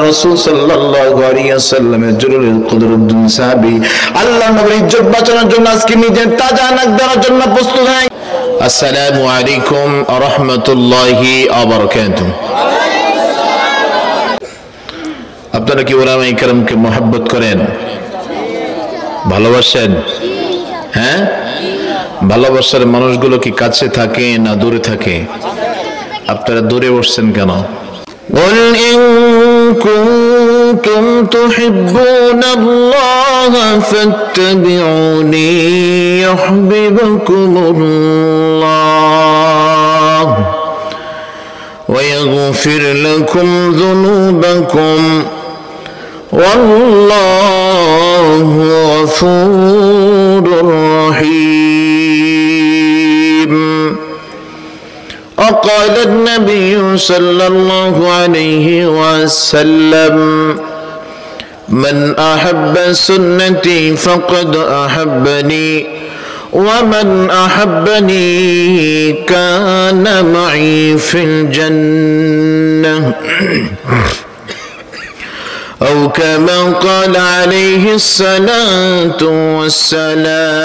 রাসূল সাল্লাল্লাহু আলাইহি ওয়াসাল্লামের জরুরুল কদরুদ্দিন সাহাবী আল্লাহর নবীর ইজ্জত বাঁচানোর জন্য আজকে নিজের তাজা নাক দেওয়ার জন্য প্রস্তুত হয়। আসসালামু আলাইকুম ওয়া রাহমাতুল্লাহি ওয়া বারাকাতুহু। আপনারা কি উলামায়ে কেরামকে মহব্বত করেন, ভালোবাসেন? হ্যাঁ, ভালোবাসার মানুষগুলো কি কাছে থাকে না দূরে থাকে? আপনারা দূরে বসছেন কেন? قل إن كنتم تحبون الله فاتبعوني يحببكم الله ويغفر لكم ذنوبكم والله غفور رحيم. وقال النبي صلى الله عليه وسلم من أحب سنتي فقد أحبني ومن أحبني كان معي في الجنة أو كما قال عليه الصلاة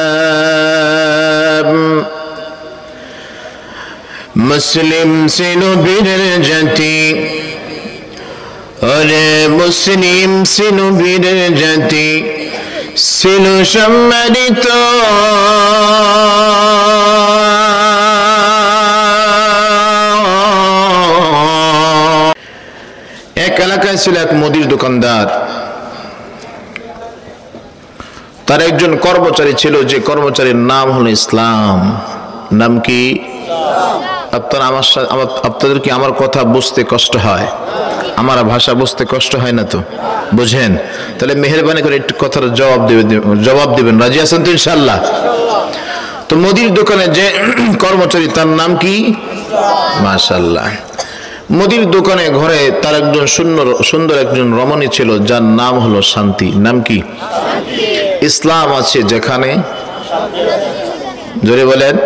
والسلام. মুসলিম ছিল বীরের জাতি, আরে মুসলিম ছিল বীরের জাতি, ছিল সম্মানিত এক এলাকায় ছিল এক মুদির দোকানদার। তার একজন কর্মচারী ছিল, যে কর্মচারীর নাম হলো ইসলাম। নাম কি? আপনাদের কি আমার কথা বুঝতে কষ্ট হয়? আমার ভাষা বুঝতে কষ্ট হয় না তো? বুঝেন? তাহলে মেহেরবানি করে একটু কথার জবাব দিবেন। রাজি আছেন তো ইনশাআল্লাহ? তো মুদির দোকানে যে কর্মচারী, তার নাম কি? মাশাআল্লাহ। মুদির দোকানে ঘরে তার একজন সুন্দর একজন রমণী ছিল, যার নাম হলো শান্তি। নাম কি? ইসলাম আছে যেখানে, জোরে বলেন।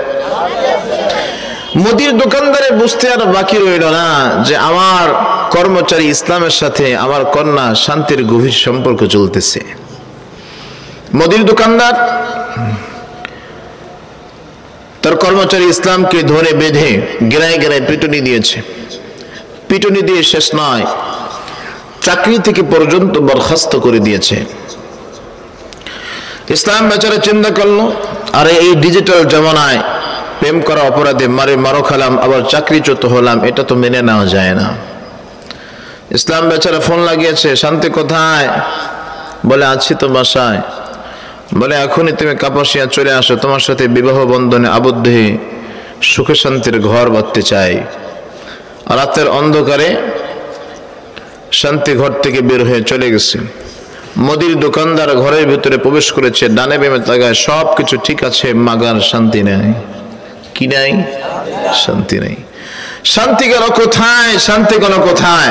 মুদির দোকানদারের বুঝতে আর বাকি রইল না যে আমার কর্মচারী ইসলামের সাথে আমার কন্যা শান্তির গভীর সম্পর্ক চলতেছে। মুদির দোকানদার তার কর্মচারী ইসলামকে ধরে বেঁধে গেরায় গেরায় পিটুনি দিয়েছে। পিটুনি দিয়ে শেষ নয়, চাকরি থেকে পর্যন্ত বরখাস্ত করে দিয়েছে। ইসলাম বেচারা চিন্তা করলো, আরে এই ডিজিটাল জামানায় প্রেম করা অপরাধে মারো খালাম, আবার চাকরিচ্যুত হলাম, এটা তো মেনে নেওয়া যায় না। ইসলাম বেচারা ফোন লাগিয়েছে, শান্তি কোথায়? বলে আছি তো বাসায়। বলে এখনই তুমি কাপাসিয়া চলে আসো, তোমার সাথে বিবাহ বন্ধনে আবদ্ধ হয়ে সুখে শান্তির ঘর বাঁধতে চাই। রাতের অন্ধকারে শান্তি ঘর থেকে বের হয়ে চলে গেছে। মুদির দোকানদার ঘরের ভিতরে প্রবেশ করেছে, ডানে বামে তাকায়, সব কিছু ঠিক আছে, মাগার শান্তি নেই। কি নাই? শান্তি নেই। শান্তি গেল কোথায়? শান্তি গেল কোথায়?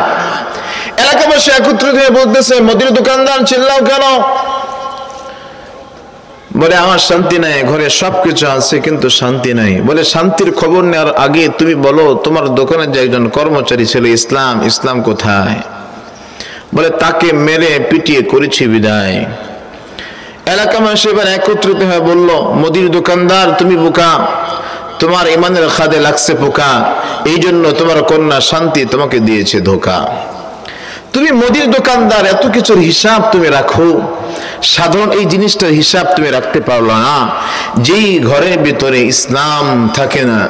এলাকাবাসী একত্রিত হয়ে বলতেছে, মুদির দোকানদার চিল্লাও কেন? বলে আমার শান্তি নাই, ঘরে সবকিছু আছে কিন্তু শান্তি নাই। বলে শান্তির খবর নেওয়ার আগে তুমি বলো, তোমার দোকানে যে একজন কর্মচারী ছিল ইসলাম, ইসলাম কোথায়? বলে তাকে মেরে পিটিয়ে করেছি বিদায়। এলাকাবাসী এবার একত্রিত হয়ে বলল, মুদির দোকানদার তুমি বোকা, তোমার ইমানের খাদে লাগছে পোকা, এই জন্য তোমার কন্যা শান্তি তোমাকে দিয়েছে ধোকা। তুমি মুদির দোকানদার, এত কিছুর হিসাব তুমি রাখো, সাধারণ এই জিনিসটার হিসাব তুমি রাখতে পারলো না, যেই ঘরের ভিতরে ইসলাম থাকে না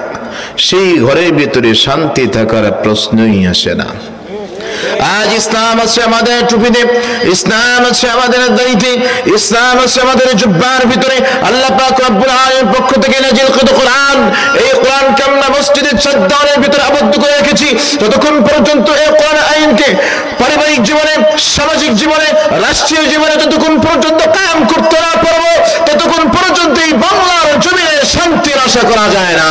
সেই ঘরের ভিতরে শান্তি থাকার প্রশ্নই আসে না। আজ ইসলাম আছে আমাদের টুপিতে, ইসলাম আছে আমাদের দাড়িতে, ইসলাম আছে আমাদের জুব্বার ভিতরে। আল্লাহ পাক রব্বুল আলামিনের পক্ষ থেকে নাযিলকৃত কোরআন, এই কোরআনকে আমরা মসজিদের চাদরের ভিতরে আবদ্ধ করে রেখেছি। ততক্ষণ পর্যন্ত এই কোরআন আইনকে পারিবারিক জীবনে, সামাজিক জীবনে, রাষ্ট্রীয় জীবনে যতক্ষণ পর্যন্ত কায়েম করতে না পারবো, ততক্ষণ পর্যন্ত এই বাংলার জমিনে শান্তির আশা করা যায় না।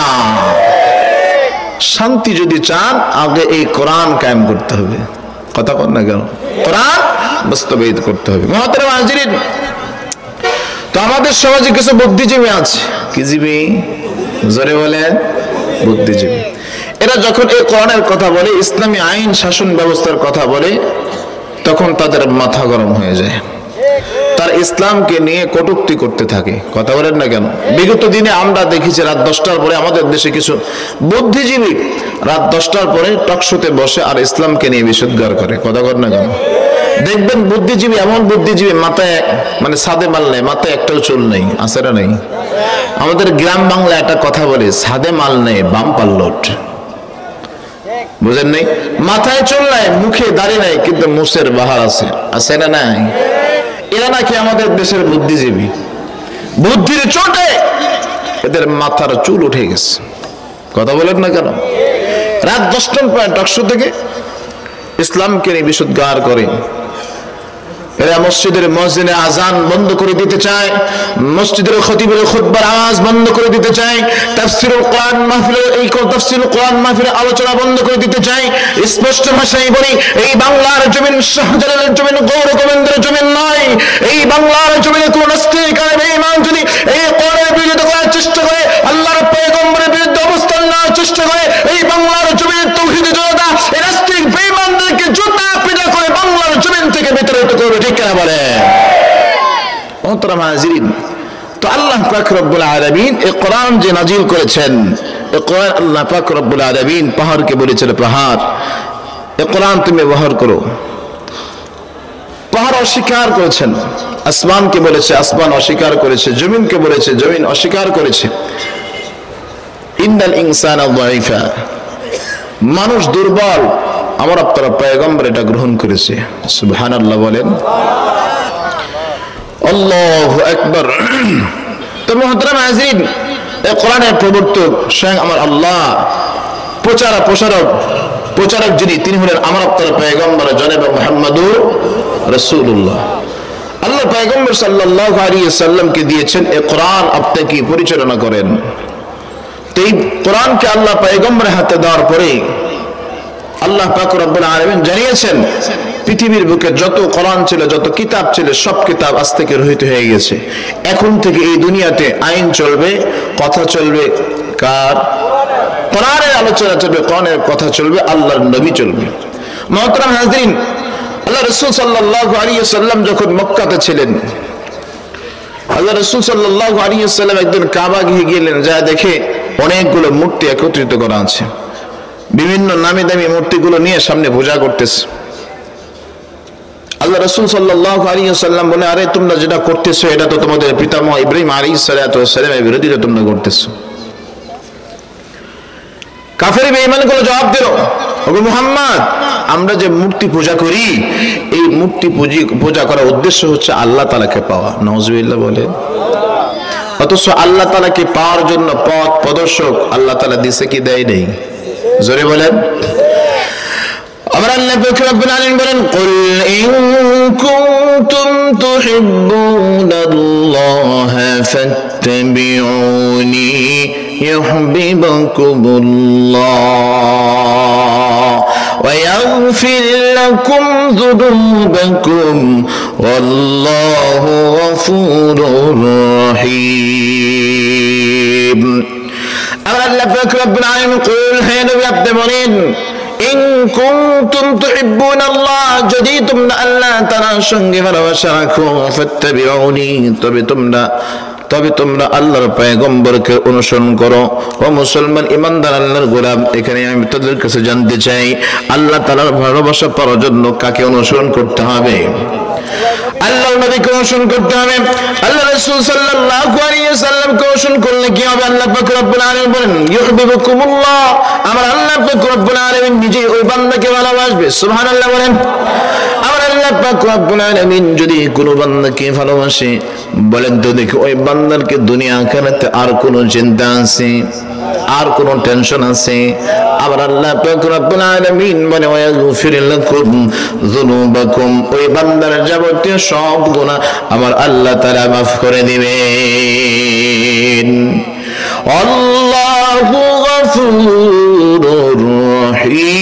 শান্তি যদি চান, আগে এই কোরআন কায়েম করতে হবে। কথা বল না কেন? কোরআন বাস্তবায়িত করতে হবে। মুহতারাম হাজিরিন, তো আমাদের সমাজে কিছু বুদ্ধিজীবী আছে। কি জীবী? জোরে বলেন। বুদ্ধিজীবী। এরা যখন এই কোরআনের কথা বলে, ইসলামী আইন শাসন ব্যবস্থার কথা বলে, তখন তাদের মাথা গরম হয়ে যায়, তার ইসলামকে নিয়ে কটূক্তি করতে থাকে। কথা বলেন না কেন? বিগত দিনে আমরা দেখেছি রাত 10টার পরে আমাদের দেশে কিছু বুদ্ধিজীবী রাত 10টার পরে টকশোতে বসে আর ইসলামকে নিয়ে বিশুদ্ধার করে। কথা বলেন না কেন? দেখবেন বুদ্ধিজীবী এমন বুদ্ধিজীবী মাথায় মানে সাদে মাল নেই, মাথায় একটাও চুল নেই, আছে না নেই? আমাদের গ্রাম বাংলা একটা কথা বলে, সাদে মাল নেই বাম পাল্লট। বুঝেন নাই? মাথায় চুল নাই, মুখে দাড়ি নাই, কিন্তু মুসের বাহার আছে, আছে না নাই? এরা নাকি আমাদের দেশের বুদ্ধিজীবী। বুদ্ধির চোটে এদের মাথার চুল উঠে গেছে। কথা বলেন না কেন? রাত 10টার পর টকশো থেকে ইসলামকে নিয়ে বিশুদ্ধার করে। এরা মসজিদের মুয়াজ্জিনের আজান বন্ধ করে দিতে চায়, মসজিদের খতিবের খুতবার আওয়াজ বন্ধ করে দিতে চায়, তাফসীরুল কোরআন মাহফিলের এই তাফসীরুল কোরআন মাহফিলের আলোচনা বন্ধ করে দিতে চায়। স্পষ্ট ভাষায় বলি, এই বাংলার জমিন শাহজালালের জমিন, গৌর গোবিন্দের জমিন নয়। এই বাংলার জমিনে কোন নাস্তিক আর বেঈমান যদি এই কোরআনের বিরুদ্ধে করার চেষ্টা করে, আল্লাহর পয়গম্বরের বিরুদ্ধে অবস্থান নেওয়ার চেষ্টা করে, এই বাংলার জমিনের তাওহীদের জনতা এই নাস্তিক বেঈমানদেরকে জুতা পিটা করে বাংলার জমিন থেকে বিতাড়িত করবে। ঠিক কিনা বলে? মুহতারাম হাজিরিন, তো আল্লাহ পাক রব্বুল আলামিন এই কোরআন যে নাজিল করেছেন, এই কোরআন আল্লাহ পাক রব্বুল আলামিন পাহাড়কে বলেছেন, পাহাড় এই কোরআন তুমি ব্যবহার করো। পাহাড় অস্বীকার করেছেন, আসমানকে বলেছে, আসমান অস্বীকার করেছে, জমিনকে বলেছে, জমিন অস্বীকার করেছে। ইন্নাল ইনসানা যায়ীফা, মানুষ দুর্বল, আমার আপনার পয়গম্বর এটা গ্রহণ করেছে। সুবহানাল্লাহ বলেন, আল্লাহু আকবার। তো মুহতারাম হাজিরিন, এই কোরআনের প্রবর্তক স্বয়ং আমার আল্লাহ, প্রচারক যিনি, তিনি হলেন আমার আপনার পয়গম্বর জনাব মুহাম্মদুর রাসূলুল্লাহ। আল্লাহ পয়গম্বর সাল্লাল্লাহু আলাইহি ওয়াসাল্লামকে দিয়েছেন এই কোরআন, আপনি কি পরিচালনা করেন। তো এই কোরআনকে আল্লাহ পয়গম্বরের হাতে দেওয়ার পরে আল্লাহ পাক রব্বুল আলামিন জানিয়েছেন, পৃথিবীর বুকে যত কোরআন ছিল, যত কিতাব ছিল, সব কিতাব আজ থেকে রহিত হয়ে গেছে। এখন থেকে এই দুনিয়াতে আইন চলবে, কথা চলবে কার? কোরআনের আলোচনা চলবে, কোরআনের কথা চলবে, আল্লাহর নবী চলবে। মুহতারাম হাজিরিন, আল্লাহ রাসূল সাল্লাল্লাহু আলাইহি ওয়াসাল্লাম যখন মক্কাতে ছিলেন, আল্লাহ রাসূল সাল্লাল্লাহু আলাইহি ওয়াসাল্লাম একদিন কাবা গিয়ে গেলেন, যা দেখে অনেকগুলো মূর্তি একত্রিত করা আছে, বিভিন্ন নামি দামি মূর্তিগুলো নিয়ে সামনে পূজা করতেছে। আল্লাহ রাসূল সাল্লাল্লাহু আলাইহি ওয়াসাল্লাম বলে, আরে তোমরা যেটা করতেছো এটা তো তোমাদের পিতামহ ইব্রাহিম আলাইহিস সালাতু ওয়াস সালামের বিরোধিতা তোমরা করতেছো। কাফের বেঈমানগুলো জবাব দিল, ওগো মুহাম্মদ, আমরা যে মূর্তি পূজা করি, এই মূর্তি পূজা করার উদ্দেশ্য হচ্ছে আল্লাহ তাআলাকে পাওয়া। নাউযুবিল্লাহ বলে। অথচ আল্লাহ তাআলাকে পাওয়ার জন্য পথ প্রদর্শক আল্লাহ তাআলা দিয়েছে কি দেয় নাই? জোরে বলেন। আমার আল্লাহ পাক রব্বুল আলামিন বলেন, কুল ইন কুনতুম তুহিব্বুনাল্লাহ ফাত্তাবিউনি ইউহিব্বুকুমুল্লাহ ওয়া ইয়াগফির লাকুম যুনুবাকুম ওয়াল্লাহু গফুরুর রহিম। আমার আল্লাহ পাক রব্বুল আলামিন কুল, হে নবী আপনি বলেন, ইন কুনতুম তুহিব্বুনাল্লাহ, যদি তোমরা আল্লাহ তাআলার সঙ্গে ভালোবাসা রাখো, ফাত্তাবিউনি, তবে তোমরা আল্লাহর পয়গম্বরকে অনুসরণ করো। ও মুসলমান ইমানদার আল্লাহর গোলাম, এখানে আমি তাদের কাছে জানতে চাই, আল্লাহ তাআলার ভালোবাসা পাওয়ার জন্য কাকে অনুসরণ করতে হবে? আল্লাহর নবীকে অনুসরণ করতে হবে। আল্লাহ রাসূল সাল্লাল্লাহু আলাইহি ওয়াসাল্লামকে অনুসরণ করলে কি হবে? আল্লাহ পাক রব্বুল আলামিন বলেন, ইউহিব্বুকুমুল্লাহ, আমার আল্লাহ পাক রব্বুল আলামিন নিজেই ওই বান্দাকে ভালোবাসবে। সুবহানাল্লাহ বলেন। আমার আল্লাহ পাক রব্বুল আলামিন যদি কোনো বান্দাকে ভালোবাসে, বলেন তো দেখি ওই বান্দারকে দুনিয়া আখিরাতে আর কোনো চিন্তা আছে, আর কোনো টেনশন আছে? আবার আল্লাহ পাক রব্বুল আলামিন বলে, ওয়া ইয়াগফির লাকুম যুনুবাকুম, ওই বান্দার যাবতীয় সব গুনাহ আমার আল্লাহ তাআলা মাফ করে দিবেন। আল্লাহু গফুরুর রহিম।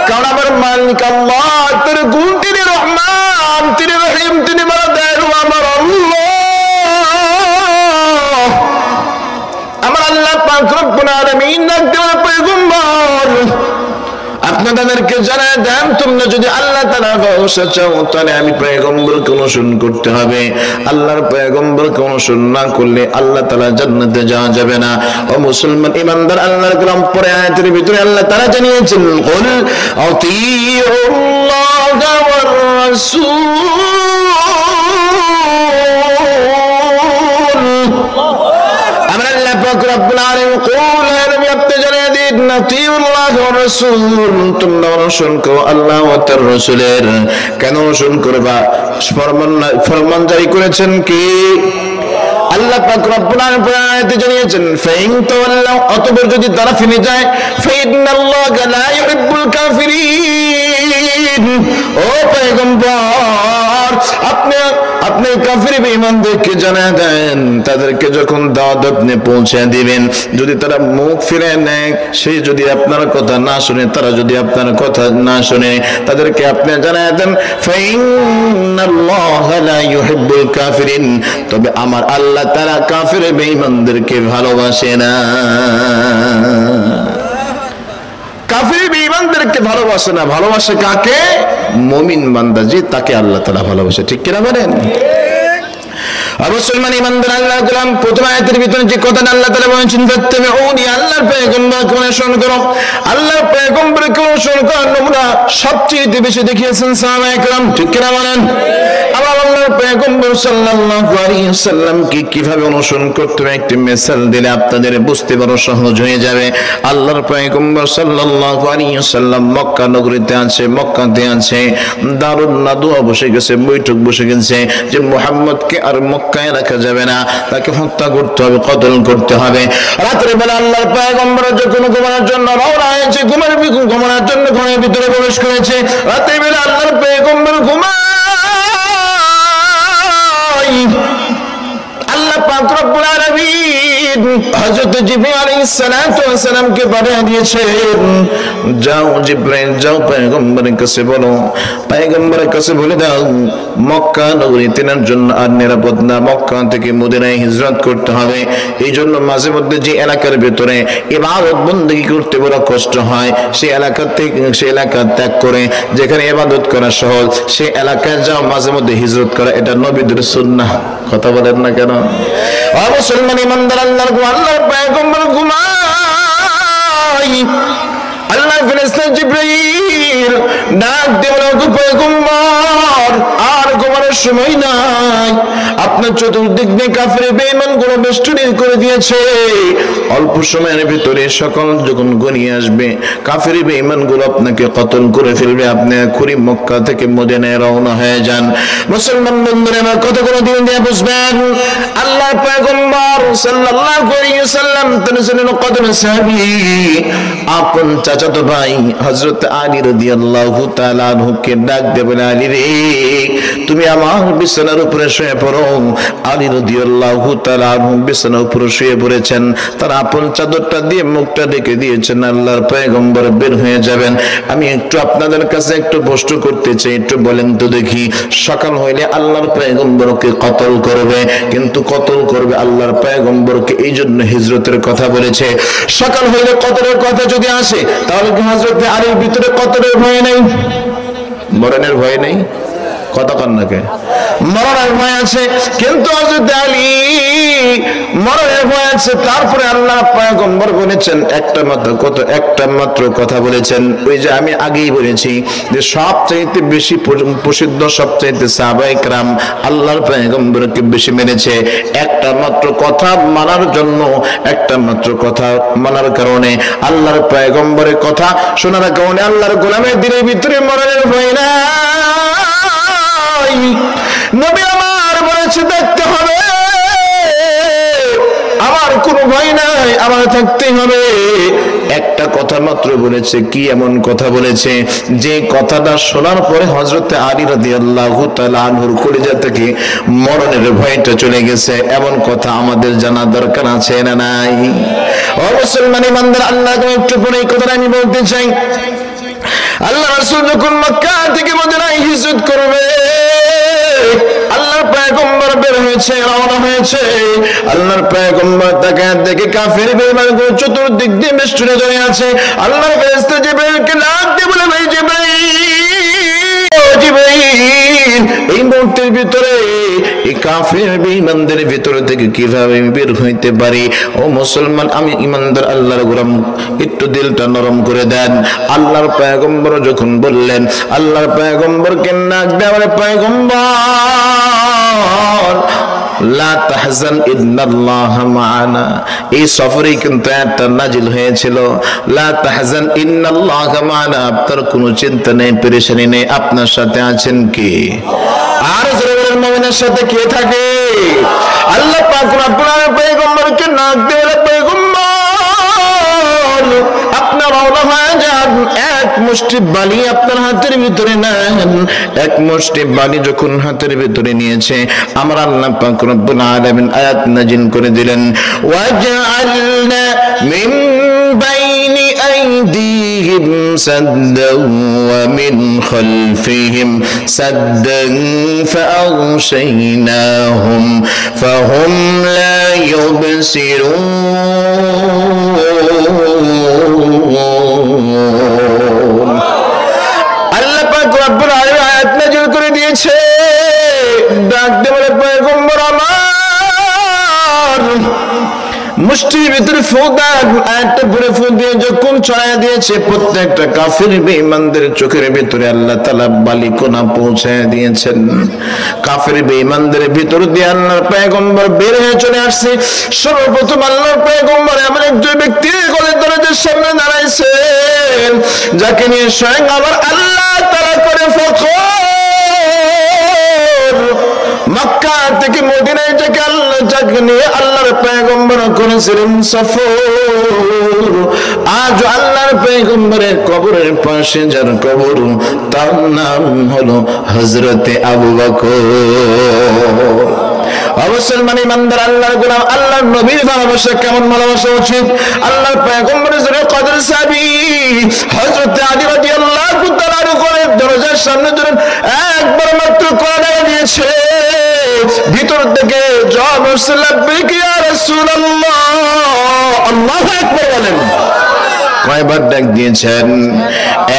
কারণ আমার মালিক আল্লাহ, তার গুণ, তিনি রহমান, তিনি রহিম, তিনি বড় দয়ালু। আমার আল্লাহ পাক রব্বুল আলামিন পয়গম্বর আপনি তাদেরকে জানায় দেন তোমরা যদি আল্লাহ তাআলার ভালোবাসা চাও তাহলে আমি পয়গম্বরকে অনুসরণ করতে হবে। আল্লাহর পয়গম্বরকে অনুসরণ না করলে আল্লাহ তাআলা জান্নাতে যাওয়া যাবে না। ও মুসলমান ইমানদার আল্লাহর কালাম পড়ে আয়াতের ভিতরে আল্লাহ তাআলা জানিয়েছেন কুল আতিউল্লাহ ওয়ার রাসূল আমরা আল্লাহ পাক রব্বুল আলামিন কুল নবী আপনি জানিয়ে দিন আতিউল্লাহ ওয়ার রাসূল তোমরা অনুসরণ করো আল্লাহ ও তার রাসূলের। কেন অনুসরণ করবা? ফরমান জারি করেছেন কি আল্লাহ পাক রব্বুল আলামিন আয়াতে জানিয়েছেন ফাইন তাওয়াল্লাউ অতঃপর যদি তারা ফিরে যায় ফাইন্নাল্লাহা লা ইউহিব্বুল কাফিরিন। ও পয়গম্বর আপনি কাফির বেঈমানদেরকে জানায় দেন তাদেরকে যখন দাওয়াত আপনি পৌঁছে দিবেন যদি তারা মুখ ফিরে নেয় সে যদি আপনার কথা না শুনে তারা যদি আপনার কথা না শুনে তাদেরকে আপনি জানায় দেন ফাইন্নাল্লাহা লা ইউহিব্বুল কাফিরিন তবে আমার আল্লাহ তাআলা কাফির বেঈমানদেরকে ভালোবাসে না। কাফির বেঈমানদেরকে ভালোবাসে না, ভালোবাসে কাকে? মুমিন বান্দা যে তাকে আল্লাহ তাআলা ভালোবাসে। ঠিক কিনা বলেন? মুসলমান ইমানদার আল্লাহর গোলাম প্রথম আয়াতের ভিতরে যে কথাটা আল্লাহ তাআলা বলেছেন ফাত্তাবিউনি আল্লাহর পয়গম্বরকে অনুসরণ করো। আল্লাহর পয়গম্বরকে অনুসরণ করার নমুনা সবচেয়ে বেশি দেখিয়েছেন সাহাবায়ে কেরাম। ঠিক কিনা বলেন? আল্লাহর পয়গম্বর সাল্লাল্লাহু আলাইহি ওয়াসাল্লাম কিভাবে অনুসরণ করতে হবে একটি মিসাল দিলে আপনাদের বুঝতে বড় সহজ হয়ে যাবে। আল্লাহর পয়গম্বর সাল্লাল্লাহু আলাইহি ওয়াসাল্লাম মক্কা নগরীতে আছে, মক্কাতে আছে, দারুন নাদওয়া বসে গেছে, বৈঠক বসে গেছে যে মুহাম্মদকে আর মক্কায় রাখা যাবে না, তাকে হত্যা করতে হবে, কতল করতে হবে। রাতের বেলা আল্লাহর পয়গম্বর যখন ঘুমানোর জন্য রওনা হয়েছে, ঘুমানোর জন্য ঘরের ভিতরে প্রবেশ করেছে। রাতের বেলা আল্লাহর পয়গম্বর ঘুমায়, আল্লাহ পাক রব্বুল আলামিন হযরত জিবরাইল আলাইহিস সালাতু ওয়াস সালামকে পাঠিয়ে দিয়েছেন, যাও জিবরাইল যাও পয়গম্বরের কাছে বলো, পয়গম্বরের কাছে বলে দাও মক্কা নগরী তেনার জন্য আর নিরাপদ না, মক্কা থেকে মদিনায় হিজরত করতে হবে। এই জন্য মাঝে মধ্যে যে এলাকার ভিতরে ইবাদত বندگی করতে বড় কষ্ট হয় সেই এলাকা ত্যাগ করে যেখানে ইবাদত করা সহজ সেই এলাকায় যাও, মাঝে মধ্যে হিজরত করা এটা নবীদের সুন্নাহ। কথা বলেন না কেন? ও মুসলমান ইমানদার আল্লাহর পয়গম্বর ঘুমায়, আল্লাহর ফেরেশতা জিবরাইল ডাক দিয়ে বলে ওগো পয়গম্বর আর ঘুমানোর সময় নাই, আপনার চতুর্দিক দিয়ে কাফির বেঈমানগুলো বেষ্টনী করে দিয়েছে। অল্প সময়ের ভিতরে সকাল যখন গনিয়ে আসবে কাফির বেঈমানগুলো আপনাকে কতল করে ফেলবে, আপনি খুরি মক্কা থেকে মদিনায় রওনা হয়ে যান। মুসলমান বন্ধুরা আমার কথাগুলো দিন দিয়ে বুঝবেন। আল্লাহর পয়গম্বর সাল্লাল্লাহু আলাইহি ওয়াসাল্লাম তার কদম সাহাবী আপন চাচাতো ভাই হযরত আলী রাদিয়াল্লাহু তাআলা আনহুকে ডাক দিয়ে বলে, আলী রে তুমি আমার বিছানার উপরে শুয়ে পড়ো। আলী রাদিয়াল্লাহু তাআলা আনহু বিছানার উপরে শুয়ে পড়েছেন, তার আপন চাদরটা দিয়ে মুখটা ঢেকে দিয়েছেন। আল্লাহর পয়গম্বর বের হয়ে যাবেন। আমি একটু আপনাদের কাছে একটু প্রশ্ন করতে চাই, একটু বলেন তো দেখি, সকাল হইলে আল্লাহর পয়গম্বরকে কতল করবে, কিন্তু কতল করবে আল্লাহর পয়গম্বরকে এই জন্য হিজরতের কথা বলেছে। সকাল হইলে কতলের কথা যদি আসে তাহলে কি হযরত আলীর ভিতরে কতলের ভয় নেই? মরণের ভয় নেই? কথা কন্যাকে মরণের ভয় আছে, কিন্তু হযরত আলী মরণের ভয় আছে। তারপরে আল্লাহ পয়গম্বর বলেছেন একটা মাত্র কথা বলেছেন, ওই যে আমি আগেই বলেছি যে সবচাইতে বেশি প্রসিদ্ধ সবচাইতে সাহাবায়ে কেরাম আল্লাহর পয়গম্বরকে বেশি মেনেছে একটা মাত্র কথা মানার জন্য, একটা মাত্র কথা মানার কারণে, আল্লাহর পয়গম্বরের কথা শোনার কারণে আল্লাহর গোলামের দিনের ভিতরে মরণের ভয় না। নবী আমার বলেছে দেখতে হবে, আমার কোনো ভয় নাই, আমার থাকতেই হবে। একটা কথা মাত্র বলেছে, কি এমন কথা বলেছে যে কথাটা শোনার পরে হযরত আলী রাদিয়াল্লাহু তাআলা আনহুর কলিজা থেকে মরণের ভয়টা চলে গেছে। এমন কথা আমাদের জানা দরকার আছে না নাই? ও মুসলমান ইমানদার আল্লাহ একটু পরে এই কথাটা আমি বলতে চাই। আল্লাহ রাসূল যখন মক্কা থেকে মদিনায় হিজরত করবে আল্লাহর পয়গম্বর বের হয়েছে, রওনা হয়েছে। আল্লাহর পয়গম্বর তাকে দেখে কাফের বেঈমানগুলো চতুর্দিক দিয়ে বেষ্টনে ধরে আছে। আল্লাহর ফেরেশতা জিবরাইলকে ডাক দিয়ে বলে, ভাই জিবরাইল, এই মুহূর্তের ভিতরে এই কাফের বেঈমানদের ভিতর থেকে কিভাবে বের হইতে পারি? ও মুসলমান, আমি ঈমানদার আল্লাহর গোলাম, একটু দিলটা নরম করে দেন। আল্লাহর পয়গম্বর যখন বললেন, আল্লাহর পয়গম্বরকে ডাক দিয়ে বলে, পয়গম্বর লা তাহজান ইন্নাল্লাহা মা'ানা। এই সফরে কিন্তু একটা নাজিল হয়েছিল, লা তাহজান ইন্নাল্লাহা মা'ানা, আপনার কোনো চিন্তা নেই, পেরেশানি নেই, আপনার সাথে আছেন কে? আর যারা মুমিনের সাথে কে থাকে? আল্লাহ পাক রব্বুল আলামিন পয়গম্বরকে ডাক দিয়ে বলে, পয়গম্বর আপনার রওনা হয়ে যান, এক মুষ্টি বালি আপনার হাতের ভিতরে নেন। এক মুষ্টি বালি যখন হাতের ভিতরে নিয়েছে, আমার আল্লাহ পাক রব্বুল আলামিন আয়াত নাযিল করে দিলেন, ওয়াজআলনা মিন বাইনি আইদিহিম সাদ্দান ওয়া মিন খালফিহিম সাদ্দান ফাআগশাইনাহুম ফাহুম লা ইউবসিরুন। আল্লাহ পাক রব্বুল আলামিন আয়াত নাযিল করে দিয়েছে, ডাক দিয়ে বলে, পয়গম্বর আমার মুষ্টির ভিতরে ফু দেন। আয়াতটা পরে ফু দিয়ে যখন ছড়াইয়া দিয়েছে, প্রত্যেকটা কাফির বেঈমানদের চোখের ভিতরে আল্লাহ তাআলা বালিকণা পৌঁছায় দিয়েছেন। কাফির বেঈমানদের ভিতর দিয়ে আল্লাহর পয়গম্বর বের হয়ে চলে আসছে। সর্বপ্রথম আল্লাহর পয়গম্বর এমন একজন ব্যক্তির গলে দরজার সামনে দাঁড়াইছেন, যাকে নিয়ে স্বয়ং আমার আল্লাহ তাআলা করে ফখর। মক্কা থেকে মদিনায় যাকে আল্লাহ যাকে নিয়ে আল্লাহর পয়গম্বর করেছিলেন সফর, আজ আল্লাহর পয়গম্বরের কবরের পাশে যার কবর, তার নাম হলো হযরতে আবু বকর। অবশ্যই মানে ইমানদার আল্লাহর গোলাম, আল্লাহর নবীর ভালোবাসা কেমন ভালোবাসা উচিত? আল্লাহর পয়গম্বরের জন্য কদর সাহাবী হযরত আলী রাদিয়াল্লাহু তাআলা করে দরজার সামনে ধরে একবার মাত্র কড়া দিয়েছে, ভিতর থেকে জবাব আসছে, লাব্বাইক ইয়া রাসূলুল্লাহ। আল্লাহু আকবার বলেন। কয়বার ডাক দিয়েছেন?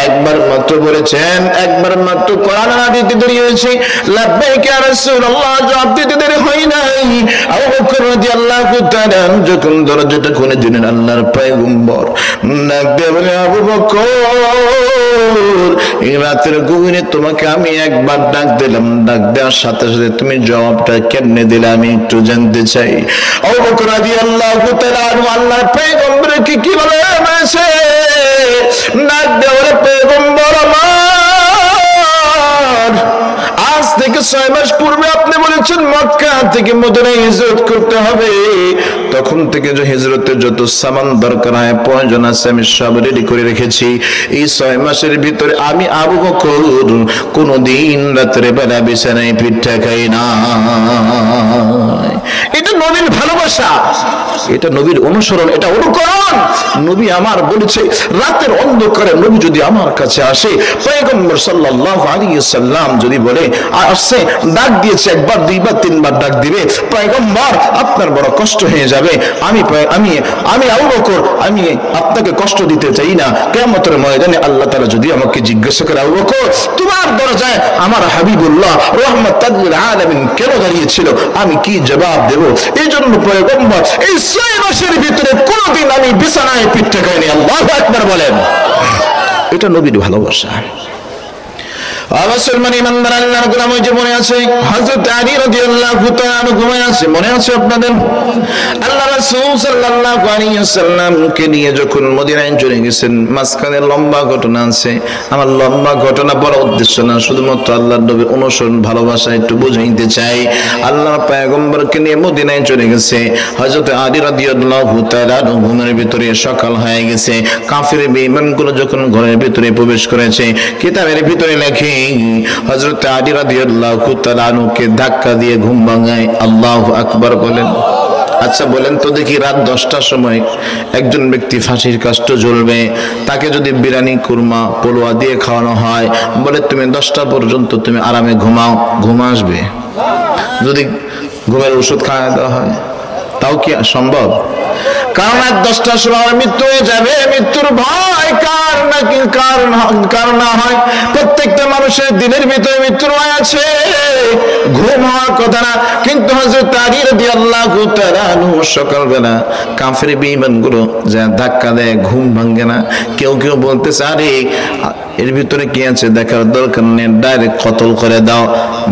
একবার মাত্র বলেছেন, একবার মাত্র কোরআন দিতে দেরি হয়েছে, লাব্বাইক ইয়া রাসূলুল্লাহ জবাব দিতে দেরি হয় নাই। আবু বকর রাদিয়াল্লাহু তাআলা যখন দরজাটা খুলে দিলেন, আল্লাহর পয়গম্বর ডাক দিয়ে বলে, আবু বকর এই রাতের গভীরে তোমাকে আমি একবার ডাক দিলাম, ডাক দেওয়ার সাথে সাথে তুমি জবাবটা কেমনে দিলে আমি একটু জানতে চাই। আবু বকর রাদিয়াল্লাহু তাআলা আল্লাহর পয়গম্বরকে কি বলে বলেছে? ডাক দিয়ে বলে, পয়গম্বর আমার, আজ থেকে 6 মাস পূর্বে আপনি বলেছেন মক্কা থেকে মদিনায় হিজরত করতে হবে। তখন থেকে যে হিজরতের যত সামান দরকার হয়, প্রয়োজন আছে, আমি সব রেডি করে রেখেছি। এই 6 মাসের ভিতরে আমি আবু বকর কোনদিন রাতের বেলা বিছানায় পিঠা খাই না। এটা নবীর ভালোবাসা, এটা নবীর অনুসরণ, এটা অনুকরণ। নবী আমার বলেছে, রাতের অন্ধকারে নবী যদি আমার কাছে আসে, পয়গম্বর সাল্লাল্লাহু আলাইহি সাল্লাম যদি বলে আসছে, ডাক দিয়েছে একবার, দুইবার, তিনবার ডাক দিবে, পয়গম্বর আপনার বড় কষ্ট হয়ে যাবে, আমি আবু বকর আমি আপনাকে কষ্ট দিতে চাই না। কিয়ামতের ময়দানে আল্লাহ তাআলা যদি আমাকে জিজ্ঞাসা করে, আবু বকর তোমার দরজায় আমার হাবিবুল্লাহ রাহমাতাল লিল আলামিন কেন দাঁড়িয়েছিল, আমি কি জবাব দেব? এই জন্য পয়গম্বর এই 6 মাসের ভিতরে কোনদিন আমি বিছানায় পিঠা খাইনি। আল্লাহু আকবার বলেন। এটা নবীর ভালোবাসা। মুসলমান ইমানদার আল্লাহর গোলাম, ওই যে মনে আছে হযরত আলী রাদিয়াল্লাহু তাআলা ঘুমায় আছে, মনে আছে আপনাদের? আল্লাহ রাসূল সাল্লাল্লাহু আলাইহি ওয়াসাল্লামকে নিয়ে যখন মদিনায় চলে গেছেন, মাঝখানে লম্বা ঘটনা আছে। আমার লম্বা ঘটনা বলার উদ্দেশ্য না, শুধুমাত্র আল্লাহর নবীর অনুসরণ ভালোবাসা একটু বুঝাইতে চাই। আল্লাহর পয়গম্বরকে নিয়ে মদিনায় চলে গেছে হযরত আলী রাদিয়াল্লাহু তাআলা, ঘুমের ভিতরে সকাল হয়ে গেছে। কাফির বেঈমানগুলো যখন ঘরের ভিতরে প্রবেশ করেছে, কিতাবের ভিতরে লেখে হযরত আলী রাদিয়াল্লাহু তাআলা আনহুকে ধাক্কা দিয়ে ঘুম ভাঙায়। আল্লাহু আকবার বলেন। আচ্ছা বলেন তো দেখি, রাত 10টার সময় একজন ব্যক্তি ফাঁসির কাষ্ট জ্বলবে, তাকে যদি বিরিয়ানি, কুরমা, পোলোয়া দিয়ে খাওয়ানো হয়, বলে তুমি 10টা পর্যন্ত তুমি আরামে ঘুমাও, ঘুম আসবে? যদি ঘুমের ওষুধ খাওয়া দেওয়া হয়? তাও কি সম্ভব? কারণ 10টার সময় মৃত্যু হয়ে যাবে, মৃত্যুর ভয় কার নাকি কার না হয়? প্রত্যেকটা মানুষের দিনের ভিতরে মৃত্যুর ভয় আছে, ঘুম হওয়ার কথা না। কিন্তু হযরত আলী রাদিয়াল্লাহু তাআলা আনহু সকালবেলা কাফের বেঈমানগুলো যা ধাক্কা দেয়, ঘুম ভাঙে না। কেউ কেউ বলতেছে আরে এর ভিতরে কি আছে দেখার দরকার নেই, ডাইরেক্ট কতল করে দাও।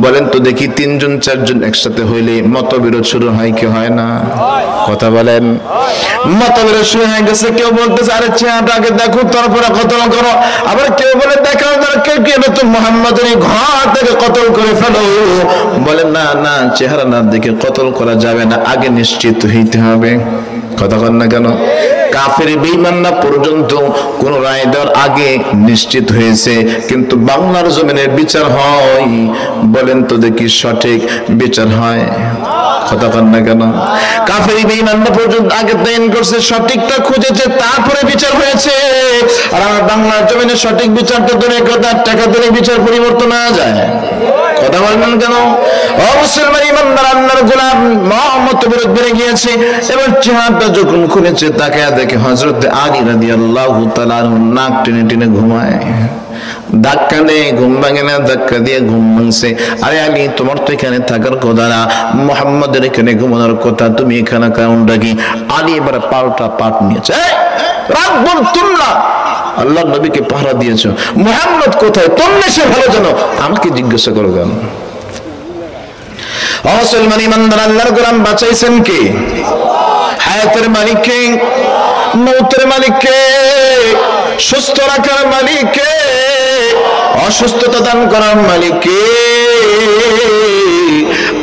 বলেন তো দেখি, 3জন 4জন একসাথে হইলে মতবিরোধ শুরু হয় কি হয় না? কথা বলেন। মতবিরোধ শুরু হয়ে গেছে। কেউ বলতেছে আরে চেহারাটাকে দেখো তারপরে কতল করো। আবার কেউ বলে দেখার দরকার কি, এটা তো মুহাম্মাদের ঘর থেকে কতল করে ফেলো। বলেন না না, চেহারা না দেখে কতল করা যাবে না, আগে নিশ্চিত হইতে হবে। কথা বলেন না কেন? কাফের বেঈমানরা পর্যন্ত কোন রায় দেওয়ার আগে নিশ্চিত হয়েছে, কিন্তু বাংলার জমিনের বিচার হয়। বলেন তো দেখি সঠিক বিচার হয়? কথা বলেন না কেন? কাফের বেঈমানরা পর্যন্ত আগে তাইন করছে, সঠিকটা খুঁজেছে, তারপরে বিচার হয়েছে। আর আমার বাংলার জমিনে সঠিক বিচারটা ধরে কথা, টাকা ধরে বিচার পরিবর্তন না যায়। কথা বলবেন কেন? ও মুসলমান ইমানদার, আল্লাহর গোলাম, মতবিরোধ বেড়ে গিয়েছে। এবার চেহারাটা যখন খুলেছে, তাকে দেখে হযরত আলী রাদিয়াল্লাহু তাআলা নাক টেনে টেনে ঘুমায়। ধাক্কা দিয়ে ঘুম ভাঙে না, ধাক্কা দিয়ে ঘুম ভাঙছে। আরে আলী, তোমার তো এখানে থাকার কথা না, মুহাম্মাদের এখানে ঘুমানোর কথা, তুমি এখানে কারণটা কি? আলী এবার পাল্টা পাট নিয়েছে। রাখবো তোমরা আল্লাহর নবীকে পাহারা দিয়েছো, মুহাম্মদ কোথায়? তোমরা সে ভালো জানো, আমাকে জিজ্ঞাসা করো কেন? মুসলমান ইমানদার, আল্লাহর গোলাম বাঁচাইছেন কে? হায়াতের মালিক কে? মৌতের মালিক কে? সুস্থ রাখার মালিক কে? অসুস্থতা দান করার মালিক কে?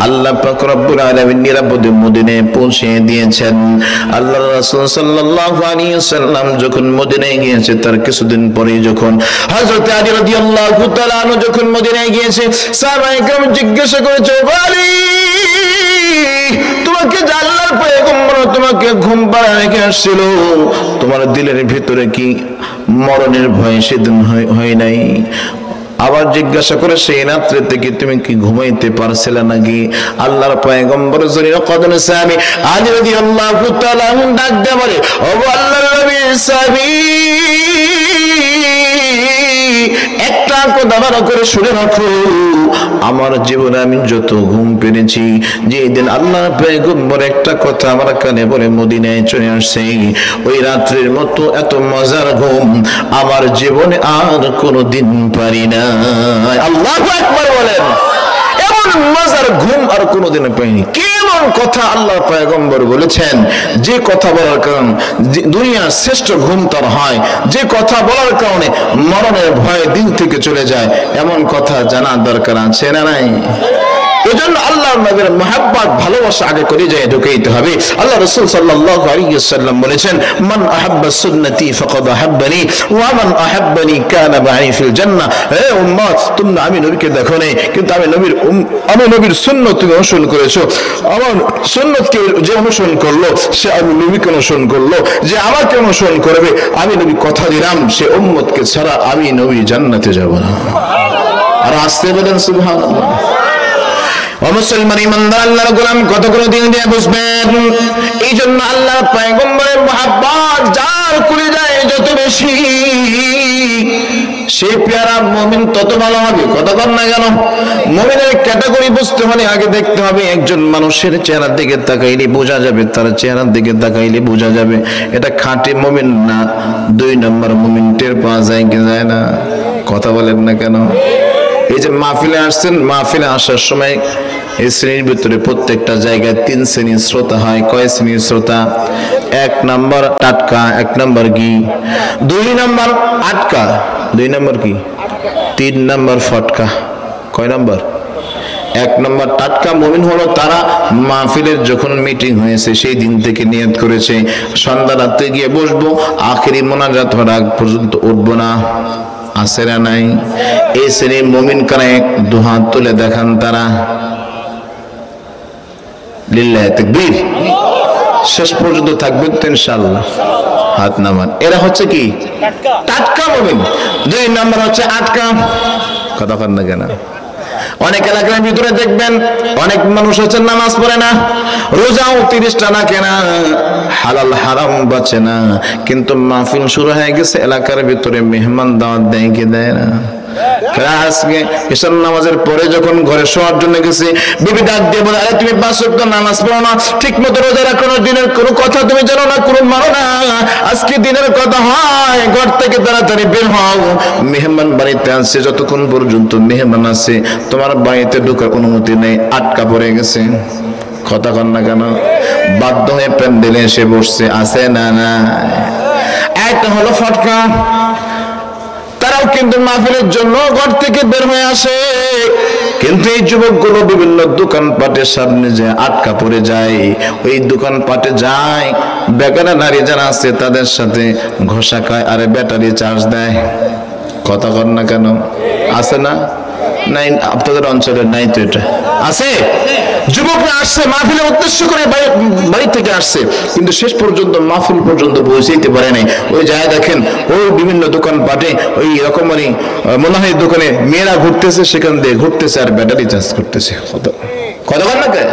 আল্লাহ পাক রব্বুল আলামিন নিরাপদে মদিনায় পৌঁছে দিয়েছেন। আল্লাহর রাসূল সাল্লাল্লাহু আলাইহি ওয়াসাল্লাম যখন মদিনায় গিয়েছে, তার কিছুদিন পরে যখন হযরত আলী রাদিয়াল্লাহু তাআলা আনহু যখন মদিনায় গিয়েছে, সাহাবায়ে কেরাম জিজ্ঞাসা করেছে, আলী তোমাকে আল্লাহর পয়গম্বর তোমাকে ঘুম পাড়ায় রেখে আসছিল, তোমার দিলের ভিতরে কি মরণের ভয় সেদিন হয় নাই? আবার জিজ্ঞাসা করে, সেই রাত্রে থেকে তুমি কি ঘুমাইতে পারছিলে নাকি? আল্লাহর পয়গম্বর জরির কদমে সাহাবী আলী রাদিয়াল্লাহু তাআলা ডাক দিয়ে বলে, ও আল্লাহর নবী সাহাবী, একটা কথা ভালো করে শুনে রাখো, আমার জীবনে আমি যত ঘুম পেরেছি, যেদিন আল্লাহর পয়গম্বর একটা কথা আমার কানে বলে মদিনায় চলে আসছে, ওই রাত্রির মতো এত মজার ঘুম আমার জীবনে আর কোনোদিন পারি না। আল্লাহু আকবার বলেন। এমন মজার ঘুম আর কোনোদিন পাইনি। কেমন কথা আল্লাহর পয়গম্বর বলেছেন, যে কথা বলার কারণ দুনিয়ার শ্রেষ্ঠ ঘুম তার হয়, যে কথা বলার কারণে মরণের ভয় দিল থেকে চলে যায়, এমন কথা জানার দরকার আছে না নাই? এজন্য আল্লাহর নবীর মহব্বত ভালোবাসা আগে করে যায় ঢুকাইতে হবে। আল্লাহ রাসূল সাল্লাল্লাহু আলাইহি ওয়াসাল্লাম বলেছেন, মান আহাব্বা সুন্নতি ফাকাদ আহাব্বানি ওয়া মান আহাব্বানি কানা মা'i ফিল জান্নাহ। হে উম্মত, তোমরা আমি নবীকে দেখো নাই, কিন্তু আমি নবীর সুন্নাত তুমি অনুসরণ করেছো। আমার সুন্নাতকে যে অনুসরণ করলো, সে আমি নবীকে অনুসরণ করলো। যে আমাকে অনুসরণ করবে, আমি নবী কথা দিলাম, সে উম্মতকে ছাড়া আমি নবী জান্নাতে যাব না। আর আসতে বলেন সুবহানাল্লাহ। ও মুসলমান ইমানদার, আল্লাহর গোলাম কতগুলো দিন দিয়ে বুঝবেন। এই জন্য আল্লাহর পয়গম্বরের মহব্বত যার করে যায় যত বেশি, সে পেয়ারা মুমিন তত ভালো হবে। কথা কর না কেন? মুমিনের ক্যাটাগরি বুঝতে হলে আগে দেখতে হবে, একজন মানুষের চেহারার দিকে তাকাইলে বোঝা যাবে, তার চেহারার দিকে তাকাইলে বোঝা যাবে এটা খাঁটি মুমিন না 2 নম্বর মুমিন। টের পাওয়া যায় কি যায় না? কথা বলেন না কেন? এই যে মাহফিলে আসছেন, মাহফিলে আসার সময় এই শ্রেণীর ভিতরে প্রত্যেকটা জায়গায় 3 শ্রেণীর শ্রোতা হয়। কয় শ্রেণীর শ্রোতা? 1 নম্বর টাটকা, 1 নম্বর কি, 2 নম্বর আটকা, 2 নম্বর কি, 3 নম্বর ফটকা। কয় নম্বর? 1 নম্বর টাটকা মুমিন হলো তারা মাহফিলের যখন মিটিং হয়েছে সেই দিন থেকে নিয়ত করেছে সন্ধ্যা রাতে গিয়ে বসবো, আখেরি মোনাজাত হওয়ার আগ পর্যন্ত উঠবো না। আছে না নাই? এই শ্রেণীর মুমিন কানে 2 হাত তুলে দেখান তারা। লিল্লাহি তাকবীর। শেষ পর্যন্ত থাকবেন তো ইনশাআল্লাহ? হাত নামান। এরা হচ্ছে কি? টাটকা মুমিন। 2 নম্বর হচ্ছে আটকা। কথা বলেন না কেন? অনেক এলাকার ভিতরে দেখবেন অনেক মানুষ আছে নামাজ পড়ে না, রোজাও 30টা না কেনা, হালাল হারাম বাঁচে না, কিন্তু মাহফিল শুরু হয়ে গেছে এলাকার ভিতরে মেহমান দাওয়াত দেয় কি দেয় না? আজকে ঈশার নামাজের পরে যখন ঘরে শোয়ার জন্য গেছি, বিবি ডাক দিয়ে বলে, আরে তুমি 5 ওয়াক্ত নামাজ পড়ো না, ঠিক মতো রোজা রাখো না, দিনের কোনো কথা তুমি জানো না, কোনো মানো না, আজকে দিনের কথা হয়, ঘর থেকে তাড়াতাড়ি বের হও, মেহমান বাড়িতে আছে, যতক্ষণ পর্যন্ত মেহমান আছে তোমার বাড়িতে ঢোকার অনুমতি নেই, আটকা পড়ে গেছে। কথা কন না কেন? বাধ্য হয়ে প্যান্ডেলে এসে বসছে, আছে না না? একটা হলো ফটকা, তারাও কিন্তু মাহফিলের জন্য ঘর থেকে বের হয়ে আসে, কিন্তু এই যুবকগুলো বিভিন্ন দোকানপাটের সামনে যে আটকা পড়ে যায়, ওই দোকানপাটে যায়, বেকার নারী যারা আছে তাদের সাথে ঘষা খায়, আরে ব্যাটারি চার্জ দেয়। কথা কর না কেন? আছে না? নাই আপনাদের অঞ্চলে নাই তো? এটা আছে। যুবকরা আসছে মাহফিলের উদ্দেশ্য করে, বাড়ি থেকে আসছে, কিন্তু শেষ পর্যন্ত মাহফিল পর্যন্ত পৌঁছাইতে পারে নাই। ওই যায় দেখেন ওই বিভিন্ন দোকানপাটে ওই রকমারি মনে হয় দোকানে মেয়েরা ঘুরতেছে, সেখান দিয়ে ঘুরতেছে আর ব্যাটারি চার্জ করতেছে। কথা বল না কেন?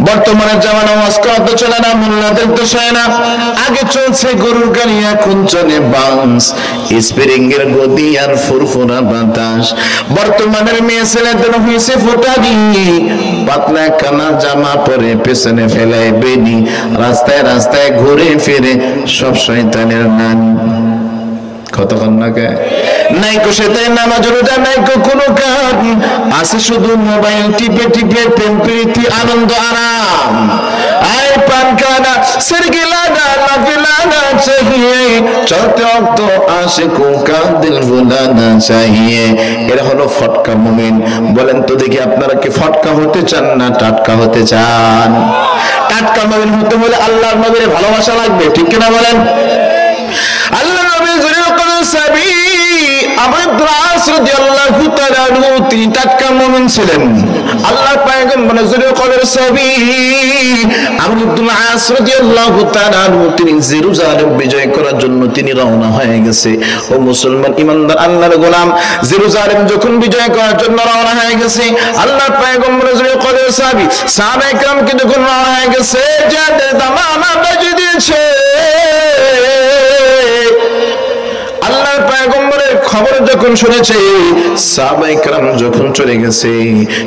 বর্তমানে জামানা ওয়াজ করা তো চলে না, মোল্লাদের তো চলে না। আগে চলছে গরুর গাড়ি, এখন চলে বাস, স্প্রিং এর গদি আর ফুরফুরা বাতাস। বর্তমানের মেয়ে ছেলেদের হয়েছে ফোটারি, পাতলা কানা জামা পরে পেছনে ফেলায় বেনি, রাস্তায় রাস্তায় ঘুরে ফিরে সব শয়তানের নানি। কতক্ষণ না কে নাই কো সে তাই নামাজ রোজা নাই কো কোনো কাজ, আছে শুধু মোবাইল টিপে টিপে প্রেম প্রীতি আনন্দ আরাম। আয় পান খানা সিরগিলানা লাফিলানা চাহিয়ে, চলতে ওক্ত আশিকো কা দিল ভুলানা চাহিয়ে। এরা হলো ফটকা মুমিন। বলেন তো দেখি আপনারা কি ফটকা হতে চান না টাটকা হতে চান? টাটকা মুমিন হতে হলে আল্লাহর নবীর ভালোবাসা লাগবে, ঠিক কিনা বলেন? আল্লাহ নবী সাহাবী আবু দ্রাস রাদিয়াল্লাহু তাআলা আনহু তিনি টাটকা মুমিন ছিলেন। আল্লাহর পয়গম্বর জুরে কবর সাহাবী আবু দ্রাস রাদিয়াল্লাহু তাআলা আনহু তিনি জেরুজালেম বিজয় করার জন্য তিনি রওনা হয়ে গেছে। ও মুসলমান ইমানদার আল্লাহর গোলাম, জেরুজালেম যখন বিজয় করার জন্য রওনা হয়ে গেছে, আল্লাহর পয়গম্বর জুরে কবর সাহাবী সাহাবায়ে কেরামকে যখন রওনা হয়ে গেছে, যাদের দামামা বাজিয়ে দিয়েছে, আল্লাহর পয়গম্বরের খবর যখন শুনেছে, সাহাবায়ে কেরাম যখন চলে গেছে,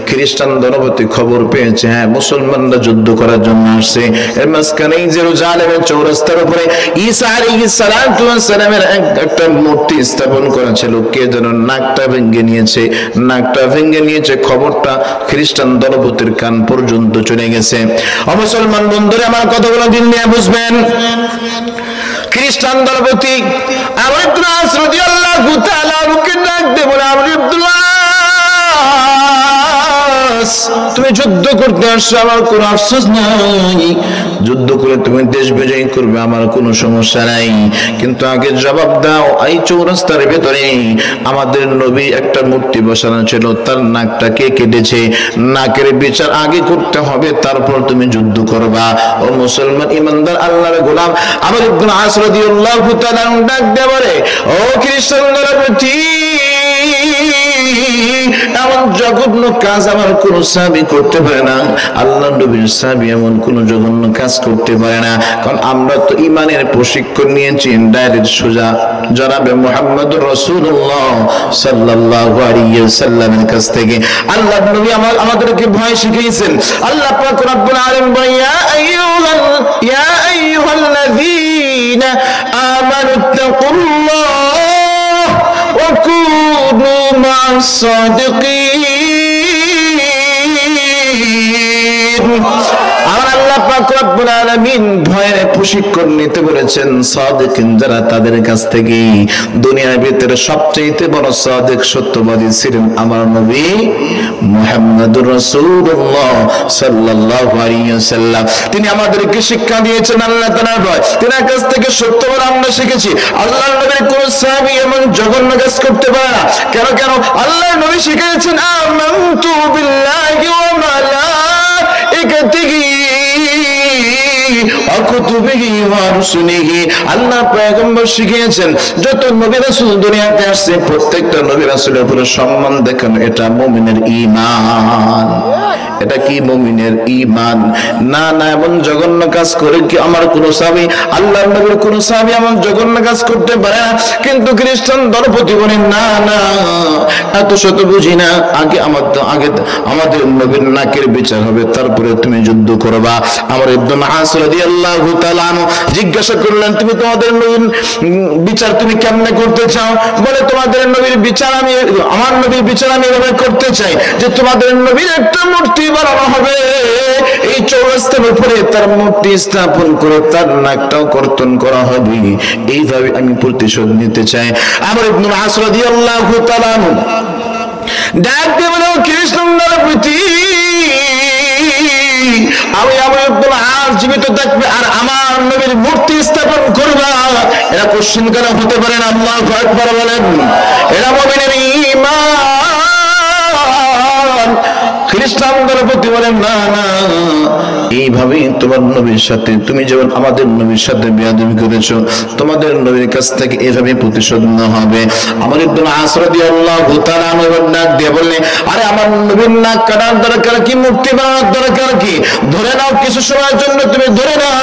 খ্রিস্টান দলপতি খবর পেয়েছে হ্যাঁ মুসলমানরা যুদ্ধ করার জন্য আসছে। এর মাঝখানেই জেরুজালেমের চৌরাস্তার উপরে ঈসা আলাইহিস সালাতু ওয়াস সালামের একটা মূর্তি স্থাপন করা ছিল। কে যেন নাকটা ভেঙে নিয়েছে, খবরটা খ্রিস্টান দলপতির কান পর্যন্ত চলে গেছে। মুসলমান বন্ধুরা আমার কথাগুলো দিল নিয়ে বুঝবেন। খ্রিস্টান দলপতি আবু দ্রাস রাদিয়াল্লাহু তাআলা আনহুকে ডাক দিয়ে বলে, আবু দ্রাস তুমি যুদ্ধ করতে আসছো, আমার কোনো আফসোস নাই, যুদ্ধ করে তুমি দেশ বিজয় করবে, আমার কোনো সমস্যা নাই, কিন্তু আগে জবাব দাও, এই চৌরাস্তার ভেতরে আমাদের নবী একটা মূর্তি বসানো ছিল, তার নাকটা কে কেটেছে? নাকের বিচার আগে করতে হবে, তারপর তুমি যুদ্ধ করবা। ও মুসলমান ইমানদার আল্লাহর গোলাম আবু দ্রাস রাদিয়াল্লাহু তাআলা ডাক দিয়ে বলে, ও খ্রিস্টান দলপতি, এমন জঘন্য কাজ আমার কোন সাহাবী করতে পারে না, আল্লাহর নবীর সাহাবী এমন কোন জঘন্য কাজ করতে পারে না। কারণ আমরা তো ঈমানের প্রশিক্ষণ নিয়েছি ডাইরেক্ট সোজা জনাবে মুহাম্মদুর রাসূলুল্লাহ সাল্লাল্লাহু আলাইহি ওয়াসাল্লামের কাছ থেকে। আল্লাহর নবী আমাদেরকে ভয় শিখিয়েছেন। আল্লাহ পাক রব্বুল আলামিন বলেন, ইয়া আইয়ুহাল্লাযীনা আমানুত্তাকুল্লাহ ওয়া কুনু মা'আস সাদিকিন। আল্লাহ পাক রব্বুল আলামিন ভয়ের প্রশিক্ষণ নিতে বলেছেন সাদিকিন যারা, তাদের কাছ থেকে। দুনিয়ার ভিতরে সবচেয়ে বড় সাদিক সত্যবাদী ছিলেন আমার নবী মুহাম্মদুর রাসূলুল্লাহ সাল্লাল্লাহু আলাইহি ওয়াসাল্লাম। তিনি আমাদেরকে শিক্ষা দিয়েছেন আল্লাহ তাআলার ভয়, তিনার কাছ থেকে সত্যবাদ আমরা শিখেছি। আল্লাহর নবীর কোন সাহাবী এমন জঘন্য কাজ করতে পারে না। কেন আল্লাহর নবী শিখিয়েছেন, আমানতু বিল্লাহি ওয়া মালাইকাতিহি ওয়া কুতুবিহি ওয়া রুসুলিহি। আল্লাহ পয়গম্বর শিখিয়েছেন যত নবী রাসূল দুনিয়াতে আসছে প্রত্যেকটা নবী রাসূলের উপরে সম্মান দেখানো, এটা মুমিনের ঈমান। এটা কি মুমিনের ঈমান? না না, এমন জঘন্য কাজ করে কি আমার কোন সাহাবী, আল্লাহর নবীর কোন সাহাবী এমন জঘন্য কাজ করতে পারে না। কিন্তু খ্রিস্টান দলপতি বলেন না না, এত শত বুঝি না, আগে আমাদের নবীর নাকের বিচার হবে, তারপরে তুমি যুদ্ধ করবা। আমার ইবনে আস রাদিয়াল্লাহু তাআলা জিজ্ঞাসা করলেন, তুমি তোমাদের নবীর বিচার তুমি কেমনে করতে চাও? বলে তোমাদের নবীর বিচার আমি, আমার নবীর বিচার আমি এভাবে করতে চাই যে তোমাদের নবীর একটা মূর্তি বানানো হবে, এই চৌরাস্তার উপরে তার মূর্তি স্থাপন করে তার নাকটাও কর্তন করা হবে, এইভাবে আমি প্রতিশোধ নিতে চাই। আমার ইবনে আস রাদিয়াল্লাহু তাআলা ডাক দিয়ে বলে, খ্রিস্টানদের প্রতি আমি আমার ইবনে আস জীবিত থাকবে আর আমার নবীর মূর্তি স্থাপন করবা, এরা কোশ্চেন কেন হতে পারে না? আল্লাহু আকবার বলেন। এরা মুমিনের ঈমান। খ্রিস্টানদের প্রতি বলেন না না, এইভাবে তোমার নবীর সাথে, তুমি যেমন আমাদের নবীর সাথে বেয়াদবি করেছো, তোমাদের নবীর কাছ থেকে এভাবে প্রতিশোধ না হবে। আমার ইবনে আস রাদিয়াল্লাহু তাআলা ডাক দিয়ে বললেন, আরে আমার নবীর নাক কাটার দরকার কি, মূর্তি বানানোর দরকার কি? ধরে নাও, কিছু সময়ের জন্য তুমি ধরে নাও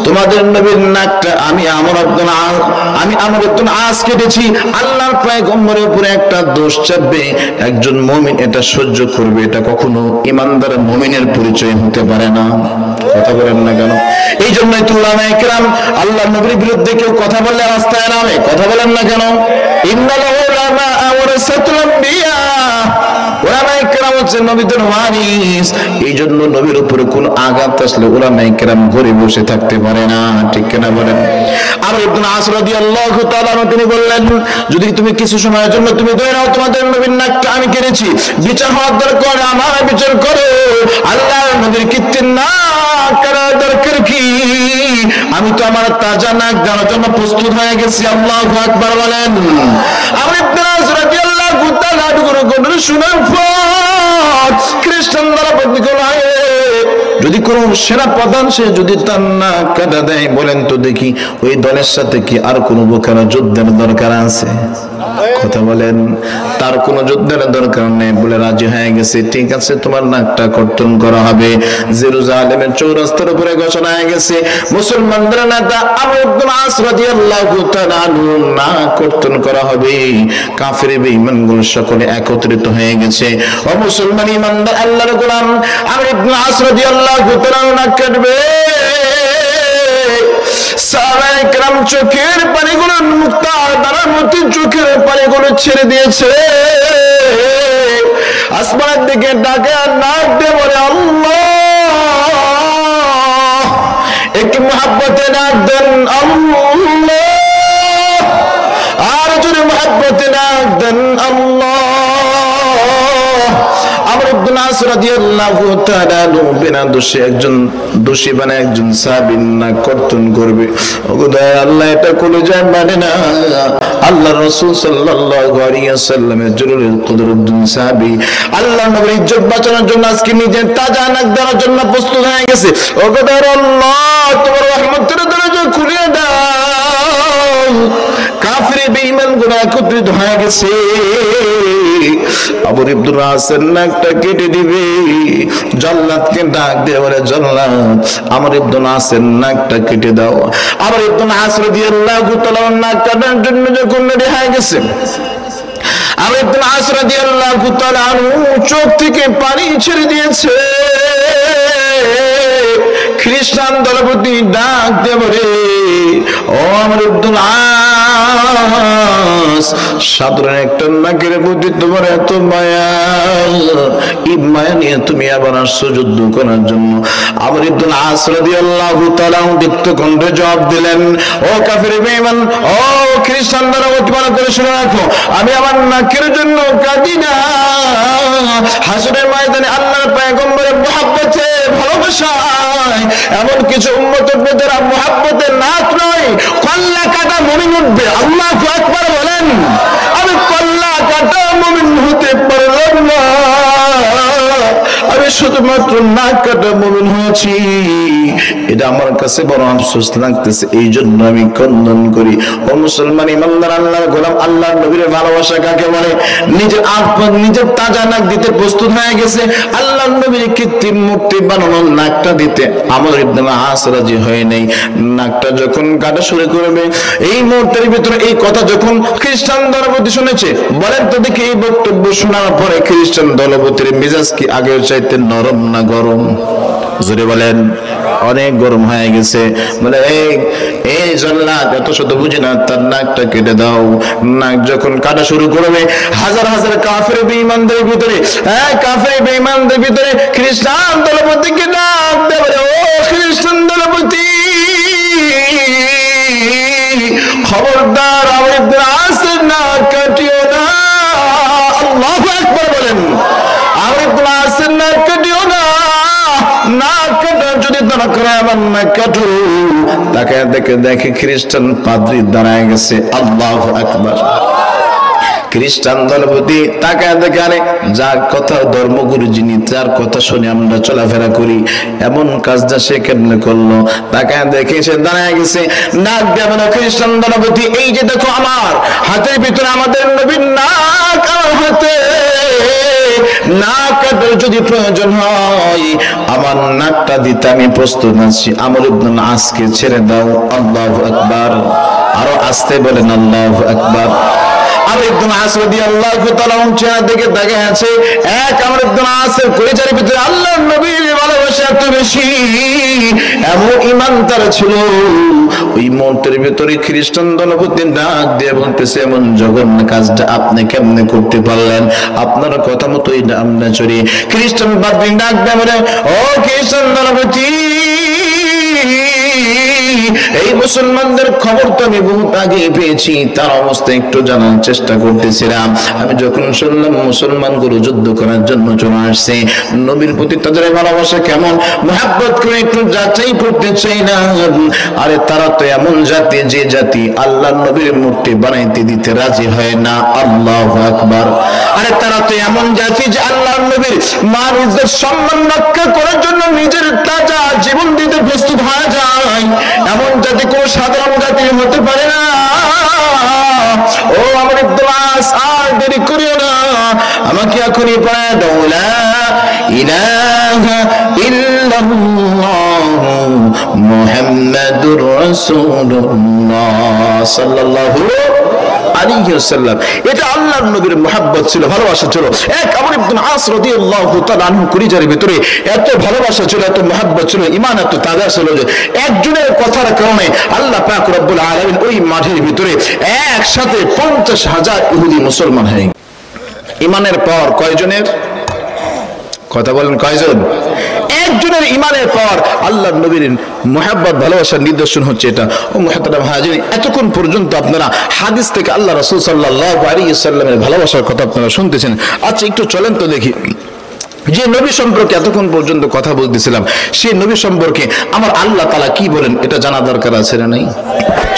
তোমাদের নবীর নাকটা আমি আমার ইবনে আস কেটেছি, আল্লাহর পয়গম্বরের উপরে একটা দোষ চাপবে, একজন মুমিন এটা সহ্য করবে? এটা কখনো ঈমানদার মুমিনের পরিচয় হতে পারে না। কথা বলেন না কেন? এই জন্যই তো উলামায়ে কেরাম আল্লাহর নবীর বিরুদ্ধে কেউ কথা বললে রাস্তায় নামে। কথা বলেন না কেন? ইন্নাল উলামা ওয়ারাসাতুল আম্বিয়া, উলামায়ে কেরাম হচ্ছে নবীদের ওয়ারিস। এই জন্য নবীর উপরে কোন আঘাত আসলে উলামায়ে কেরাম ঘরে বসে থাকতে পারে না। ঠিক কিনা বলেন? আর ইবনে আস রাদিয়াল্লাহু তাআলা তিনি বললেন, যদি তুমি কিছু সময়ের জন্য তুমি ধরে নাও তোমাদের নবীর নাকটা আমি কেটেছি, বিচার হওয়ার দরকার আমার বিচার করো। আল্লাহর নবীর কীর্তির নাক কাটার দরকার কি? আমি তো আমার তাজা নাক দেওয়ার জন্য প্রস্তুত হয়ে গেছি। আল্লাহু আকবার বলেন। আমার ইবনে আস রাদিয়াল্লাহু তাআলা শোনার পর খ্রিস্টান দ্বারা যদি কোন সেনা প্রধান সে যদি তার নাক কাটা দেয়, বলেন তো দেখি ওই দলের সাথে কি আর কোন বোকারা যুদ্ধের দরকার আছে? কথা বলেন। তার কোন যুদ্ধের দরকার নেই, বলে রাজি হয়ে গেছে, ঠিক আছে তোমার নাকটা কর্তন করা হবে। জেরুজালেমের চৌরাস্তার উপরে ঘোষণা হয়ে গেছে, মুসলমানদের নেতা আবু ইবনে আস রাদিয়াল্লাহু তাআলা নাক কর্তন করা হবে। কাফির বেঈমানগুলো সকলে একত্রিত হয়ে গেছে। ও মুসলমান ঈমানদার আল্লাহর গোলাম, আবু ইবনে আস রাদিয়াল্লাহু তাআলা নাক কাটবে। সাহাবায়ে কেরাম চোখের পানিগুলো মুক্তার দ্বারার মতো চোখের পানিগুলো ছেড়ে দিয়েছে। আসমানের দিকে ডাকে আর নাক দিয়ে বলে আল্লাহ। একটু মুহাব্বতে ডাক দেন আল্লাহ, আর যদি মুহাব্বতে ডাক দেন আল্লাহ। আমর ইবনে আস রাদিয়াল্লাহু তাআলা বিনা দোষে একজন দোষী বানায় একজন সাহাবীর নাক কর্তন করবে। ওগো দয়ার আল্লাহ, এটা কোলে যায় মানে না। আল্লাহর রাসূল সাল্লাল্লাহু আলাইহি ওয়াসাল্লামের জরুরুল কুদরতুন সাহাবী আল্লাহর নবীর ইজ্জত বাঁচানোর জন্য আজকে নিজের তাজা নাক দেওয়ার জন্য প্রস্তুত হয়ে গেছে। ওগো দয়ার আল্লাহ, তোমার রহমতের দরজা খুলে দাও। কাফির বেঈমানগুলো একত্রিত হয়ে গেছে। আবু ইবনে আসের নাকটা কেটে দিবে। জল্লাদকে ডাক দিয়ে বলে, জল্লাদ আমার ইবনে আসের নাকটা কেটে দাও। আমার ইবনে আস রাদিয়াল্লাহু তাআলা নাক কাটার জন্য যখন রেডি হয়ে গেছে, আমার ইবনে আস রাদিয়াল্লাহু তাআলা চোখ থেকে পানি ছেড়ে দিয়েছে। খ্রিস্টান দলপতি ডাক দিয়ে বলে, ও আমার ইবনে আস, সাধারণ একটা নাকের প্রতি তোমার এত মায়া, এই মায়া নিয়ে তুমি আবার আসছো যুদ্ধ করার জন্য? আমার ইবনে আস রাদিয়াল্লাহু তাআলা দীপ্ত কণ্ঠে জবাব দিলেন, ও কাফির বেঈমান, ও খ্রিস্টান দলপতি, ভালো করে শুনে রাখো, আমি আমার নাকের জন্য কাঁদি না। হাসরের ময়দানে আল্লাহর পয়গম্বরের মুহাব্বতে ভালোবাসায় এমন কিছু উম্মত উঠবে যারা মুহাব্বতে নাক নয় কল্লা কাটা মুমিন উঠবে। আল্লাহু আকবার বলেন। আমি কল্লা কাটা মুমিন হতে পারলাম না, আমি শুধুমাত্র নাক কাটা মুমিন হয়েছি, এটা আমার কাছে বড় আফসোস লাগতেছে। এই জন্য আমি খণ্ডন করি। ও মুসলমান ইমানদার আল্লাহর গোলাম, আল্লাহর নবীর ভালোবাসা কাকে বলে? নিজের নিজের তাজা নাক দিতে প্রস্তুত হয়ে গেছে, আল্লাহর নবীর কৃত্রিম মুক্তি বানানোর নাকটা দিতে আমর ইবনে আস রাজি হয় নাই। নাকটা যখন কাটা শুরু করবে, এই মুহূর্তের ভিতরে এই কথা যখন খ্রিস্টান দলপতি শুনেছে, বলেন তো দেখি এই বক্তব্য শোনার পরে খ্রিস্টান দলপতির মেজাজ কি আগের চাইতে নরম না গরম? জোরে বলেন। অনেক গরম হয়ে গেছে। বলে এই জল্লাদ এত শত বুঝি না, তার নাকটা কেটে দাও। নাক যখন কাটা শুরু করবে, হাজার হাজার কাফের বেঈমানদের ভিতরে, কাফের বেঈমানদের ভিতরে খ্রিস্টান দলপতিকে ডাক দেবে, ও খ্রিস্টান দলপতি, খবরদার আমাদের আসে না কাটিও না। আল্লাহু আকবার বলেন। আমাদের আসে না কাটিও না, না কাটা যদি তারা করে আবার না কাটো। তাকে দেখে খ্রিস্টান পাদ্রী দাঁড়ায় গেছে। আল্লাহু আকবার। খ্রিস্টান দলপতি তাকে দেখে, আরে যার কথা ধর্মগুরু যিনি, যার কথা শুনে আমরা চলাফেরা করি, এমন কাজটা সে কেমনে করলো? তাকে দেখে সে দাঁড়ায় গেছে। নাক দেবে না খ্রিস্টান দলপতি, এই যে দেখো আমার হাতের ভিতরে আমাদের নবীর নাক, আমার হাতে নাক কাটার যদি প্রয়োজন হয়, আমার নাকটা দিতে আমি প্রস্তুত আছি। আমর ইবনে আসকে ছেড়ে দাও। আল্লাহু আকবার। আরো আস্তে বলেন আল্লাহু আকবার। আমর ইবনে আস রাদিয়াল্লাহু তাআলা চেহারা দিকে তাকিয়ে আছে। আমর ইবনে আসের কলিজার ভিতরে আল্লাহর নবীর ভালোবাসা এত বেশি, এমন ঈমান তার ছিল। ওই মুহূর্তের ভিতরে খ্রিস্টান দলপতি ডাক দিয়ে বলতেছে, এমন জঘন্য কাজটা আপনি কেমনে করতে পারলেন? আপনার কথা মতোই আমরা চলি। খ্রিস্টান পাদ্রী ডাক দিয়ে বলে, ও খ্রিস্টান দলপতি, এই মুসলমানদের খবর তো আমি বহুত আগে পেয়েছি, তার অবস্থা একটু জানার চেষ্টা করতেছিলাম। আমি যখন শুনলাম মুসলমানগুলো যুদ্ধ করার জন্য চলে আসছে, নবীর প্রতি তাদের ভালোবাসা কেমন, মুহাব্বত করে একটু যাচাই করতে চাই না। আরে তারা তো এমন জাতি, যে জাতি আল্লাহর নবীর মূর্তি বানাইতে দিতে রাজি হয় না। আল্লাহু আকবার। আরে তারা তো এমন জাতি যে আল্লাহর নবীর মান ইজ্জত সম্মান রক্ষা করার জন্য নিজের তাজা জীবন দিতে প্রস্তুত হয়ে যায়। এমন জাতি কোন সাধারণ জাতি হতে পারে না। ও আমার ইবদুল্লাহ, আর দেরি করিও না, আমাকে এখনই পড়ায় দাও, লা ইলাহা ইল্লাল্লাহ মুহাম্মাদুর রাসূলুল্লাহ সাল্লাল্লাহু আলাইহি ওয়াসাল্লাম। এটা আল্লাহর নবীর মুহাব্বত ছিল, ভালোবাসা ছিল। আমর ইবনে আস রাদিয়াল্লাহু তাআলা আনহু কলিজার ভিতরে এত ভালোবাসা ছিল, এত মুহাব্বত ছিল, ঈমান এত তাজা ছিল যে একজনের কথার কারণে আল্লাহ পাক রব্বুল আলামিন ওই মাঠের ভিতরে একসাথে 50,000 ইহুদি মুসলমান হয়ে গেল। ঈমানের পর কয়জনের কথা বলেন, কয়জন? একজনের ঈমানের পর আল্লাহর নবীর মুহাব্বত ভালোবাসার নিদর্শন হচ্ছে এটা। ও মুহতারাম হাজিরিন, এতক্ষণ পর্যন্ত আপনারা হাদিস থেকে আল্লাহ রাসূল সাল্লাল্লাহু আলাইহি ওয়াসাল্লামের ভালোবাসার কথা আপনারা শুনতেছেন। আচ্ছা একটু চলেন তো দেখি, যে নবী সম্পর্কে এতক্ষণ পর্যন্ত কথা বলতেছিলাম, সেই নবী সম্পর্কে আমার আল্লাহ তাআলা কি বলেন এটা জানা দরকার আছে না নাই?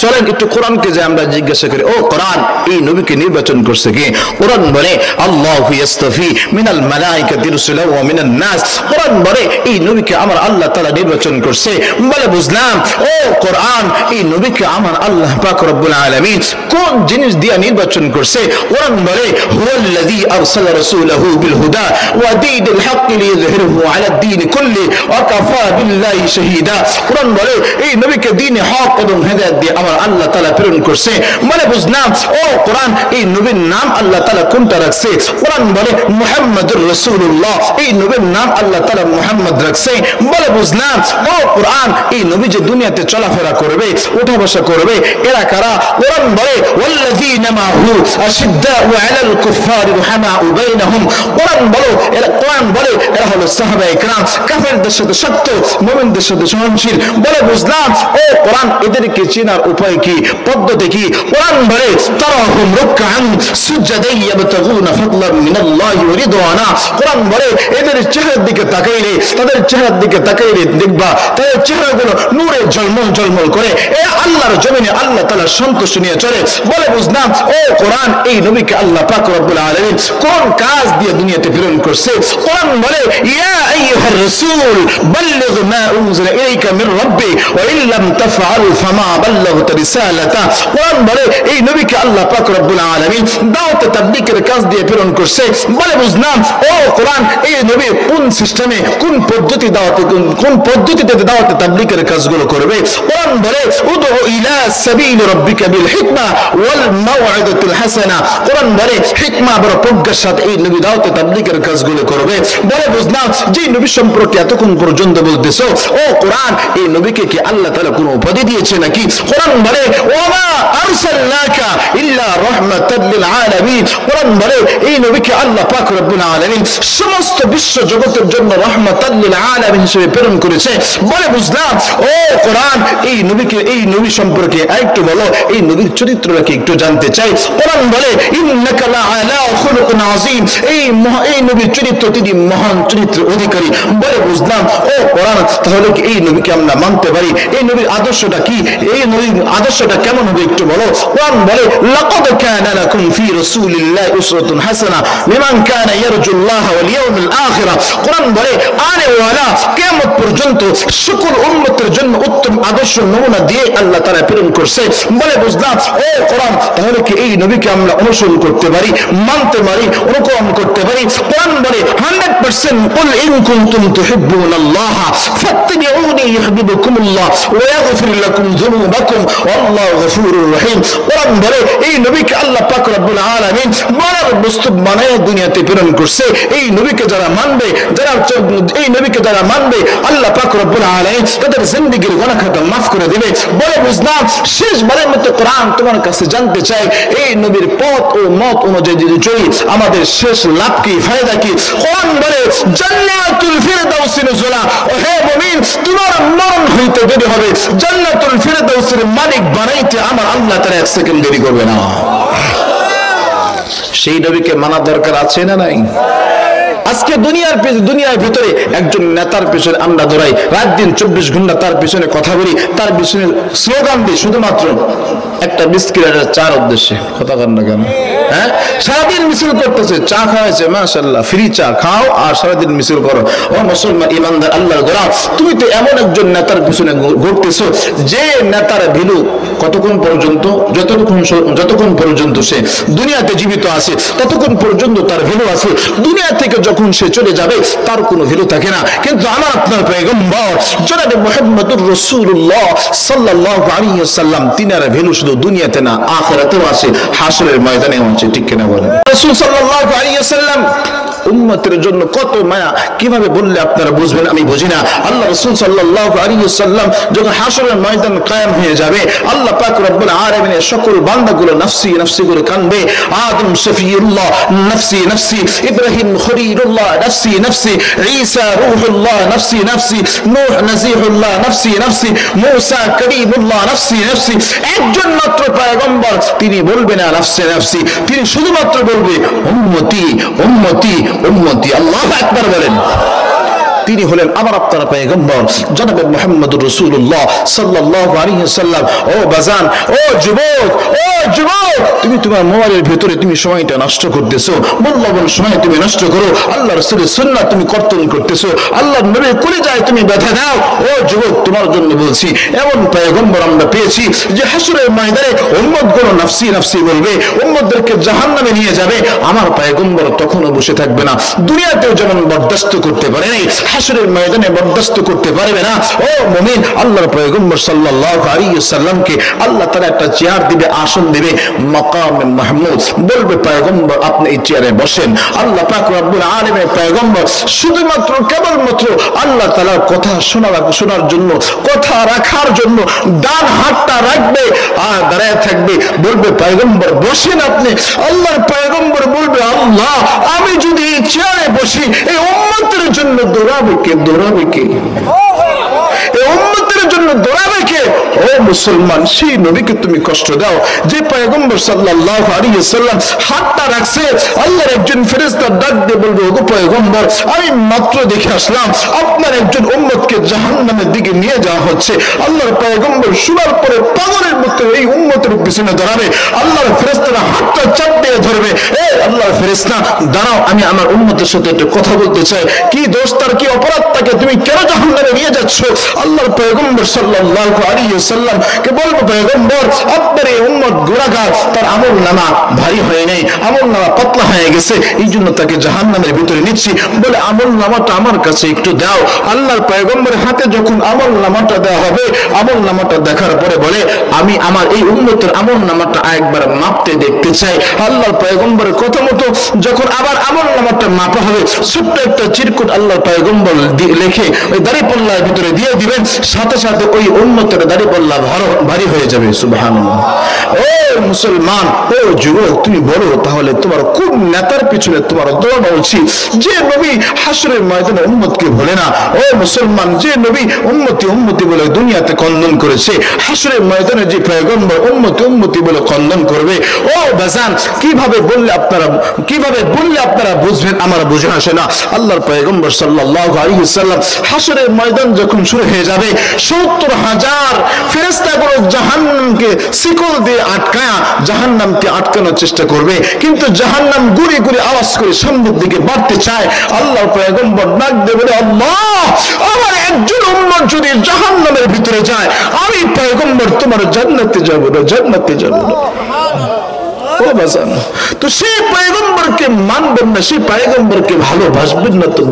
চলেন একটু কোরআনকে যে আমরা জিজ্ঞাসা করি, ও কোরআন এই নবীকে নির্বাচন করছে কে? কোরআন বলে আল্লাহু ইয়াসতাফি মিনাল মালাইকাতি রাসূলা ওয়া মিনান নাস। কোরআন বলে এই নবীকে আমার আল্লাহ তাআলা নির্বাচন করছে। বলে বুঝলাম, ও কোরআন এই নবীকে আমার আল্লাহ পাক রব্বুল আলামিন কোন জিনিস দিয়ে নির্বাচন করছে? কোরআন বলে হুয়াল্লাযী আরসালা রাসূলাহু বিল হুদা ওয়া দীনিল হক লিইযহিরহু আলা দ্বীন কুল্লি ওয়া কাফা বিল্লাহি শাহীদা। কোরআন বলে এই নবীকে দ্বীনে হক এবং হেদায়েত দিয়ে আমার আল্লাহ তাআলা প্রেরণ করছে। মানে বুঝলাম, ও কোরআন এই নবীর নাম আল্লাহ তাআলা কোনটা রাখছে? কোরআন বলে মুহাম্মাদুর রাসূলুল্লাহ, এই নবীর নাম আল্লাহ তাআলা মুহাম্মদ রাখছে। বলে বুঝলাম, ও কোরআন এই নবী যে দুনিয়াতে চলাফেরা করবে, ওঠা বসা করবে, এরা কারা? কোরআন বলে ওয়াল্লাযীনা মাহু আশিদ্দাউ আলাল কুফফারি রুহামাউ বাইনাহুম। কোরআন বলে এরা হলো সাহাবায়ে কেরাম, কাফেরদের সাথে শক্ত, মুমিনদের সাথে সহনশীল। বলে বুঝলাম, ও কোরআন এদেরকে চেনার উপায় কি, পদ্ধতি কি? কোরআন বলে তারাহুম রুকআন সুজদান ইয়াবতাগুনা ফাদলান মিনাল্লাহি ওয়া রিদওয়ানা। কোরআন বলে এদের চেহারার দিকে তাকাইলে, তাদের চেহারার দিকে তাকাইলে দেখবা তাদের চেহারাগুলো নূরে ঝলমল ঝলমল করে এই আল্লাহর জমিনে আল্লাহ তাআলার সন্তুষ্টি নিয়ে চলে। বলে বুঝলাম ও কোরআন এই নবীকে আল্লাহ পাক রব্বুল আলামিন কোন কাজ দিয়ে দুনিয়াতে প্রেরণ করছে? কোরআন বলে ইয়া আইয়ুহার রাসূল বাল্লিগ মা উনজিলা ইলাইকা মির রাব্বি ওয়া ইন লাম তাফআল ফামা বাল্লাগতা রিসালাতা। কোরআন বলে এই নবীকে আল্লাহ পাক রব্বুল আলামিন দাওয়াত তাবলীগের কাজ দিয়ে প্রেরণ করছে। বলে বুঝলাম ও কোরআন এই নবী কোন সিস্টেমে কোন পদ্ধতিতে দাওয়াত তাবলীগের কাজগুলো করবে? কোরআন বলে উদউ ইলা সাবিল রাব্বিকা বিল হিকমা ওয়াল মাউইদাতিল হাসানা। কোরআন বলে হিকমা বড় প্রজ্ঞার সাথে এই নবী দাওয়াত তাবলীগের কাজগুলো করবে। বলে বুঝলাম যে নবী সম্পর্কে এতক্ষণ পর্যন্ত বলতেছো ও কোরআন এই নবীকে কি আল্লাহ তাআলা কোনো উপাধি দিয়েছে নাকি? কোরআন বলে ওমা আরসালনাকা ইল্লা রাহমাতাল লিল আলামিন। কোরআন বলে এই নবীকে আল্লাহ পাক রব্বুল আলামিন সমস্ত বিশ্ব জগতের জন্য রাহমাতাল লিল আলামিন হিসেবে প্রেরণ করেছে। বলে বুঝলাম ও কোরআন এই নবীকে এই নবী সম্পর্কে আরেকটু বলো, এই নবীর চরিত্রটা কি একটু জানতে চাই। কোরআন বলে ইন্নাকা লা আলা খুলুকিন আযীম। এই নবীর চরিত্র তিনি মহান চরিত্রের অধিকারী। বলে বুঝলাম ও কোরআন তাহলে কি এই নবীকে আমরা মানতে পারি? এই নবীর আদর্শটা কি? এই নবীর আদর্শটা কেমন হবে একটু বলো। কোরআন বলে লাকাদ কানা লাকুম ফি রাসূলিল্লাহি উসওয়াতুন হাসানা লিমান কানা ইয়ারজুল্লাহ ওয়াল ইয়াউমিল আখিরা। কোরআন বলে আরে ওয়ালা কিয়ামত পর্যন্ত সকল উম্মতের জন্য উত্তম আদর্শ নমুনা দিয়ে আল্লাহ তাআলা প্রেরণ করছে। বলে বুঝলাম ও কোরআন তাহলে কি এই নবীকে আমরা অনুসরণ করতে পারি, মানতে পারি, অনুকরণ করতে পারি? কোরআন বলে 100% কুল ইন কুনতুম তুহিব্বুনাল্লাহ ফাত্তাবিউনি ইউহিব্বুকুমুল্লাহ ওয়া ইয়াগফির লাকুম যুনুবাকুম ওয়াল্লাহু গফুরুর রহিম। কোরআন বলে এই নবীকে আল্লাহ পাক রব্বুল আলামিন মানব বস্তু বানায় দুনিয়াতে প্রেরণ করছে। এই নবীকে যারা মানবে, এই নবীকে যারা মানবে আল্লাহ পাক রব্বুল আলামিন তাদের জিন্দেগীর গুনাহ খাতা মাফ করে দিবে। বলে বুঝলাম শেষবারের মতো কোরআন তোমার কাছে জানতে চাই এই নবীর পথ ও মত অনুযায়ী যদি চলি আমাদের শেষ লাভ কি, ফায়দা কি? কোরআন বলে জান্নাতুল ফিরদাউস নুজুলা। ও হে মুমিন তোমার মরণ হইতে দেরি হবে, জান্নাতুল ফিরদাউসের মালিক বানাইতে আমার আল্লাহ তাআলা এক সেকেন্ড দেরি করবে না। সেই নবীকে মানা দরকার আছে না নাই? আজকে দুনিয়ার ভিতরে একজন নেতার পিছনে আমরা দৌড়াই, রাত দিন 24 ঘন্টা তার পিছনে কথা বলি, তার পিছনে স্লোগান দিই শুধুমাত্র একটা বিস্কিট আর চার উদ্দেশ্যে। কথা কর না কেন? হ্যাঁ, সারাদিন মিছিল করতেছে, চা খাওয়াইছে মাশাআল্লাহ, ফ্রি চা খাও আর সারাদিন মিছিল করো। ও মুসলমান ইমানদার আল্লাহর গোলাম, তুমি তো এমন একজন নেতার পিছনে ঘুরতেছো যে নেতার ভ্যালু কতক্ষণ পর্যন্ত, যতক্ষণ পর্যন্ত সে দুনিয়াতে জীবিত আছে ততক্ষণ পর্যন্ত তার ভ্যালু আছে। দুনিয়া থেকে যখন সে চলে যাবে তার কোনো ভ্যালু থাকে না। কিন্তু আমার আপনার পয়গম্বর জনাবে মুহাম্মদুর রাসূলুল্লাহ সাল্লাল্লাহু আলাইহি ওয়াসাল্লাম তিনার ভ্যালু শুধু দুনিয়াতে না আখিরাতেও আছে, হাসরের ময়দানেও আছে। ঠিক কিনা বলেন? রাসূল সাল্লাল্লাহু আলাইহি ওয়াসাল্লাম উম্মতের জন্য কত মায়া, কিভাবে বললে আপনারা বুঝবেন আমি বুঝি না। আল্লাহ রাসূল সাল্লাল্লাহু আলাইহি ওয়াসাল্লাম যখন হাসরের ময়দান কায়েম হয়ে যাবে আল্লাহ পাক রব্বুল আলামিনের সকল বান্দাগুলো নফসি নফসি করে কাঁদবে। আদম শফিউল্লাহ নফসি নফসি, ইব্রাহিম খলিলুল্লাহ নফসি নফসি, ঈসা রূহুল্লাহ নফসি নফসি, নূহ নজিহুল্লাহ নফসি নফসি, মূসা কলিমুল্লাহ নফসি নফসি। একজন মাত্র পয়গম্বর তিনি বলবেন না নফসি নফসি, তিনি শুধুমাত্র বলবে উম্মতি উম্মতি উম্মতি। আল্লাহু আকবার বলেন। তিনি হলেন আমার আপনার পয়গম্বর জনাবে মুহাম্মদুর রাসূলুল্লাহ সাল্লাল্লাহু আলাইহি ওয়াসাল্লাম। ও বাজান, ও যুবক, ও যুবক, তুমি তোমার মোবাইলের ভিতরে তুমি সময়টা নষ্ট করতেছো, মূল্যবান সময় তুমি নষ্ট করো। আল্লাহ রাসূলের সুন্নাহ তুমি কর্তন করতেছো, আল্লাহর নবীর কলিজায় তুমি ব্যথা দাও। ও যুবক, তোমার জন্য বলছি এমন পয়গম্বর আমরা পেয়েছি যে হাসরের ময়দানে উম্মতগুলো নফসি নফসি বলবে, উম্মতদেরকে জাহান্নামে নিয়ে যাবে। আমার পয়গম্বর তখনও বসে থাকবে না, দুনিয়াতেও যেমন বরদাস্ত করতে পারে নাই হাসরের ময়দানে বরদাস্ত করতে পারবে না। ও মুমিন, আল্লাহর পয়গম্বর সাল্লাল্লাহু আলাইহি ওয়াসাল্লামকে আল্লাহ তাআলা একটা চেয়ার দিবে, আসন দিবে, মাকামে মাহমুদ। বলবে পয়গম্বর আপনি এই চেয়ারে বসেন। আল্লাহ পাক রব্বুল আলামিনের পয়গম্বর শুধুমাত্র কেবলমাত্র আল্লাহ তাআলার কথা শোনার জন্য, কথা রাখার জন্য ডান হাতটা রাখবে আর দাঁড়ায় থাকবে। বলবে পয়গম্বর বসেন আপনি। আল্লাহর পয়গম্বর বলবে আল্লাহ আমি যদি এই চেয়ারে বসি এই উম্মতের জন্য দৌড়াবে কে? এই উম্মতের জন্য দৌড়াবে কে? ও মুসলমান, সেই নবীকে তুমি কষ্ট দাও যে পয়গম্বর সাল্লাল্লাহু আলাইহি ওয়াসাল্লাম হাতটা রাখছে, আল্লাহর একজন ফেরেশতা ডাক দিয়ে বলবে, ওগো পয়গম্বর, আমি মাত্র দেখে আসলাম আপনার একজন উম্মতকে জাহান্নামের দিকে নিয়ে যাওয়া হচ্ছে। আল্লাহর পয়গম্বর শোনার পরে পাগলের মতো এই উম্মতের পিছনে দাঁড়াবে, আল্লাহর ফেরেশতারা হাতটা চাপ দিয়ে ধরবে, এই আল্লাহর ফেরেশতা দাঁড়াও, আমি আমার উম্মতের সাথে একটু কথা বলতে চাই, কি দোষ তার, কি অপরাধ তাকে, তুমি কেন জাহান্নামে নিয়ে যাচ্ছ? আল্লাহর পয়গম্বর সাল্লাল্লাহু আলাইহি ওয়াসাল্লাম কে বলবো, পয়গম্বর আপনার এই উম্মত গুনাহগার, তার আমলনামা ভারী হয়ে নেই, আমলনামা পাতলা হয়ে গেছে, এই জন্য তাকে জাহান্নামের ভিতরে নিচ্ছি, বলে আমলনামাটা আমার কাছে একটু দাও। আল্লাহর পয়গম্বরের হাতে যখন আমলনামাটা দেওয়া হবে, আমলনামাটা দেখার পরে বলে, আমি আমার এই উম্মতের আমলনামাটা একবার মাপতে দেখতে চাই। আল্লাহর পয়গম্বরের কথা মতো যখন আবার আমলনামাটা মাপা হবে, ছোট্ট একটা চিরকুট আল্লাহর পয়গম্বর লিখে ওই দাড়িপাল্লার ভিতরে দিয়ে দিবেন, সাথে সাথে ওই উম্মতের দাড়িপাল্লা ভারী হয়ে যাবে। সুবহানাল্লাহ। ও মুসলমান, ও যুবক, তুমি বলো তাহলে তোমার কোন নেতার পিছনে তোমার দৌড়ানো উচিত? যে নবী হাসরের ময়দানে উম্মতকে ভোলে না। ও মুসলমান, যে নবী উম্মতি উম্মতি বলে দুনিয়াতে কন্দন করেছে, হাসরের ময়দানে যে পয়গম্বর উম্মতি উম্মতি বলে কন্দন করবে। ও বাজান, কিভাবে বললে আপনারা বুঝবেন? আমার বুঝে আসে না। আল্লাহর পয়গম্বর সাল্লাল্লাহু আলাইহি ওয়াসাল্লাম হাসরের ময়দান যখন শুরু হয়ে যাবে, 70,000 ফেরেশতাগুলো জাহান্নামকে শিকল দিয়ে আটকায়া জাহান্নামকে আটকানোর চেষ্টা করবে, কিন্তু জাহান্নাম গুড়ি গুড়ি আওয়াজ করে সামনের দিকে বাড়তে চায়। আল্লাহর পয়গম্বর ডাক দিয়ে বলে, আল্লাহ, আমার একজন উম্মত যদি জাহান্নামের ভিতরে যায়, আমি পয়গম্বর তোমার জান্নাতে যাব না, জান্নাতে যাব না। তো সেই পয়গম্বরকে মানবেন না, সেই পয়গম্বরকে ভালোবাসবেন না, তো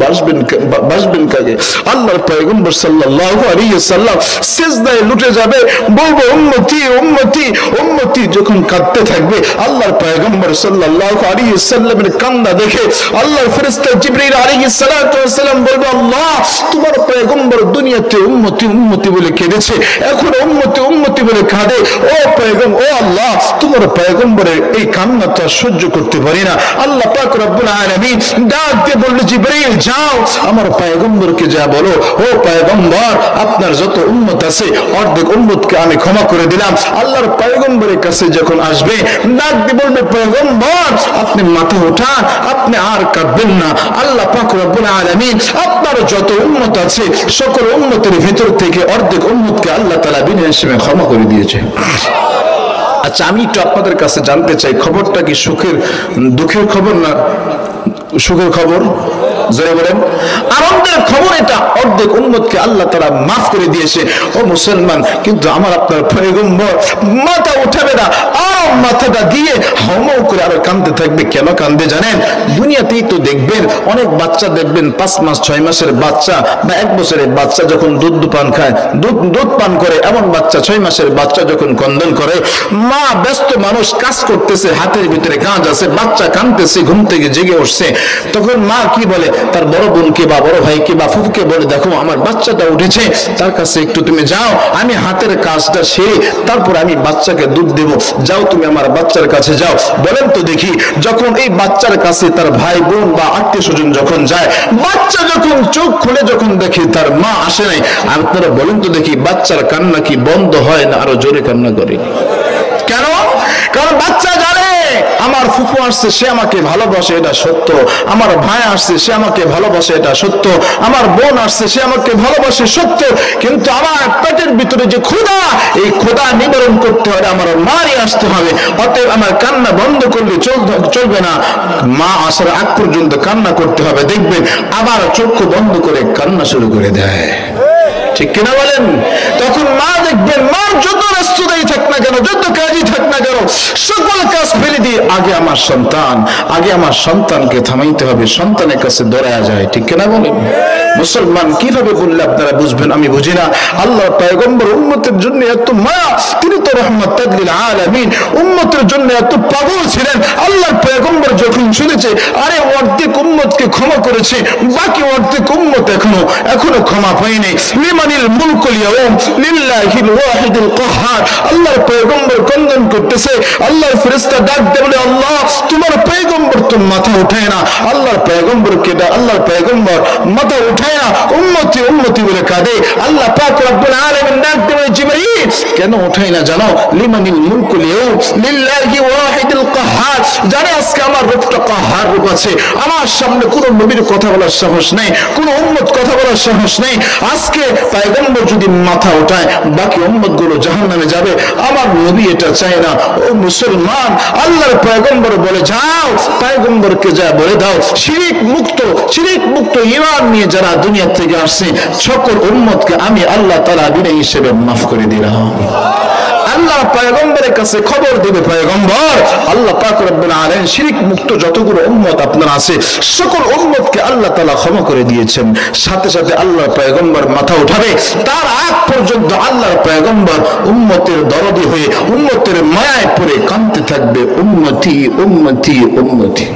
বাসবেন কাকে? আল্লাহর পয়গম্বর সাল্লাল্লাহু আলাইহি ওয়াসাল্লাম সিজদায় লুটে যাবে, বলবো উম্মতি উম্মতি উম্মতি। যখন কাঁদতে থাকবে, আল্লাহর পয়গম্বর সাল্লাল্লাহু আলাইহি ওয়াসাল্লামের কান্না দেখে আল্লাহর ফেরেশতা জিবরাইল আলাইহিস সালাতু ওয়াস সালাম বলবে, আল্লাহ, তোমার পয়গম্বর দুনিয়াতে উম্মতি উম্মতি বলে কেঁদেছে, এখন উম্মতি উম্মতি বলে কাঁদে। ও পয়গম্বর, ও আল্লাহ, তোমার পয়গম্বরের এই কান্না তো সহ্য করতে পারি না। আল্লাহ পাক রব্বুল আলামিন ডাক দিয়ে বলল, জিবরাইল যাও আমার পয়গম্বরকে যা বলো, ও পয়গম্বর, আপনার যত উম্মত আছে অর্ধেক উম্মতকে আমি ক্ষমা করে দিলাম। আল্লাহর পয়গম্বরের কাছে যখন আসবে, ডাক দিয়ে বলবে, পয়গম্বর আপনি মাথা উঠান, আপনি আর কাঁদবেন না। আল্লাহ পাক রব্বুল আলামিন আপনার যত উম্মত আছে সকল উম্মতের ভিতর থেকে অর্ধেক উম্মতকে আল্লাহ তাআলা বিনা হিসেবে ক্ষমা করে দিয়েছে। আচ্ছা, আমি একটু আপনাদের কাছে জানতে চাই, খবরটা কি সুখের দুঃখের খবর না সুখের খবর? জোরে বলেন। আনন্দের খবর এটা, অর্ধেক উম্মতকে আল্লাহ তাআলা মাফ করে দিয়েছে। ও মুসলমান, কিন্তু আমার আপনার পয়গম্বর মাথা উঠাবে না, আর মাথাটা দিয়ে হাউমাউ করে আরো কাঁদতে থাকবে। কেন কাঁদবে জানেন? দুনিয়াতেই তো দেখবেন অনেক বাচ্চা দেখবেন 5 মাস 6 মাসের বাচ্চা বা 1 বছরের বাচ্চা যখন দুধ পান খায়, দুধ পান করে, এমন বাচ্চা 6 মাসের বাচ্চা যখন ক্রন্দন করে, মা ব্যস্ত মানুষ কাজ করতেছে, হাতের ভিতরে কাজ আছে, বাচ্চা কাঁদতেছে, ঘুম থেকে জেগে উঠছে, তখন মা কি বলে? তার বড় বোনকে বা বড় ভাইকে বা ফুফুকে বলে, দেখো আমার বাচ্চাটা উঠেছে, তার কাছে একটু তুমি যাও, আমি হাতের কাজটা সেরে তারপর আমি বাচ্চাকে দুধ দেব, যাও তুমি আমার বাচ্চার কাছে যাও। বলেন তো দেখি, যখন এই বাচ্চার কাছে তার ভাই বোন বা আত্মীয় স্বজন যখন যায়, বাচ্চা যখন চোখ খুলে যখন দেখে তার মা আসে নাই, আপনারা বলেন তো দেখি, বাচ্চার কান্না কি বন্ধ হয় না আরো জোরে কান্না করে? কেন? কারণ বাচ্চা জানে আমার ফুফু আসছে, সে আমাকে ভালোবাসে, এটা সত্য। আমার ভাই আসছে, সে আমাকে ভালোবাসে, এটা সত্য। আমার বোন আসছে, সে আমাকে ভালোবাসে, সত্য। কিন্তু আমার পেটের ভিতরে যে ক্ষুধা, এই ক্ষুধা নিবারণ করতে হলে আমার মারই আসতে হবে। অতএব আমার কান্না বন্ধ করলে চলবে না, মা আসার আগ পর্যন্ত কান্না করতে হবে। দেখবেন আবার চক্ষু বন্ধ করে কান্না শুরু করে দেয়, ঠিক কিনা বলেন? তখন মা দেখবেন, মার যত ব্যস্ততাই থাক না কেন, যত কাজই থাক না কেন, সকল কাজ ফেলে দিয়ে আগে আমার সন্তানকে থামাইতে হবে, সন্তানের কাছে দৌড়ায়া যায়, ঠিক কিনা বলেন? মুসলমান, কিভাবে বললে আপনারা বুঝবেন আমি বুঝি না। আল্লাহর পয়গম্বর উম্মতের জন্য এত মায়া, তিনি তো রাহমাতাল লিল আলামিন, উম্মতের জন্য এত পাগল ছিলেন। আল্লাহর পয়গম্বর যখন শুনেছে আরে অর্ধেক উম্মতকে ক্ষমা করেছে, বাকি অর্ধেক উম্মত এখনো ক্ষমা পায়নি, লিমানিল মুলকুল ইয়াউম লিল্লাহিল ওয়াহিদুল কাহ্হার। আল্লাহর পয়গম্বর ক্রন্দন করতেছে, আল্লাহর ফেরেশতা ডাক দিয়ে বলে, আল্লাহ, তোমার পয়গম্বর তো মাথা উঠায় না। আল্লাহর পয়গম্বর মাথা উঠায় না, উম্মতি উম্মতি বলে কাঁদে। আল্লাহ পাক রব্বুল আলামিন ডাক দিয়ে বলে, জিবরাইল কেন উঠাই না জানো? লিমানিল মুলকুল ইয়াউম লিল্লাহি ওয়াহিদুল কাহ্হার। জানে আজকে আমার রূপটা কাহ্হার রূপ আছে, আমার সামনে কোন নবীর কথা বলার সাহস নেই, কোন উম্মত কথা বলার সাহস নেই। আজকে পয়গম্বর যদি মাথা ওঠায় বাকি উম্মত গুলো জাহান্নামে যাবে, আমার নবী এটা চায় না। ও মুসলমান, আল্লাহর পয়গম্বর বলে যাও, পয়গম্বরকে যা বলে দাও শিরিক মুক্ত ঈমান নিয়ে যারা দুনিয়া থেকে আসছে সকল উম্মতকে আমি আল্লাহ তাআলা বিনা হিসেবে মাফ করে দিলাম। আল্লাহ পয়গম্বরের কাছে খবর দিবে, পয়গম্বর আল্লাহ পাক রব্বুল আলামিন শিরিক মুক্ত যতগুলো উম্মত আপনার আছে সকল উম্মতকে আল্লাহ তাআলা ক্ষমা করে দিয়েছেন। সাথে সাথে আল্লাহর পয়গম্বর মাথা উঠাবে, তার আগ পর্যন্ত আল্লাহর পয়গম্বর উম্মতের দরদি হয়ে উম্মতের মায়ায় পড়ে কাঁদতে থাকবে, উম্মতি উম্মতি উম্মতি।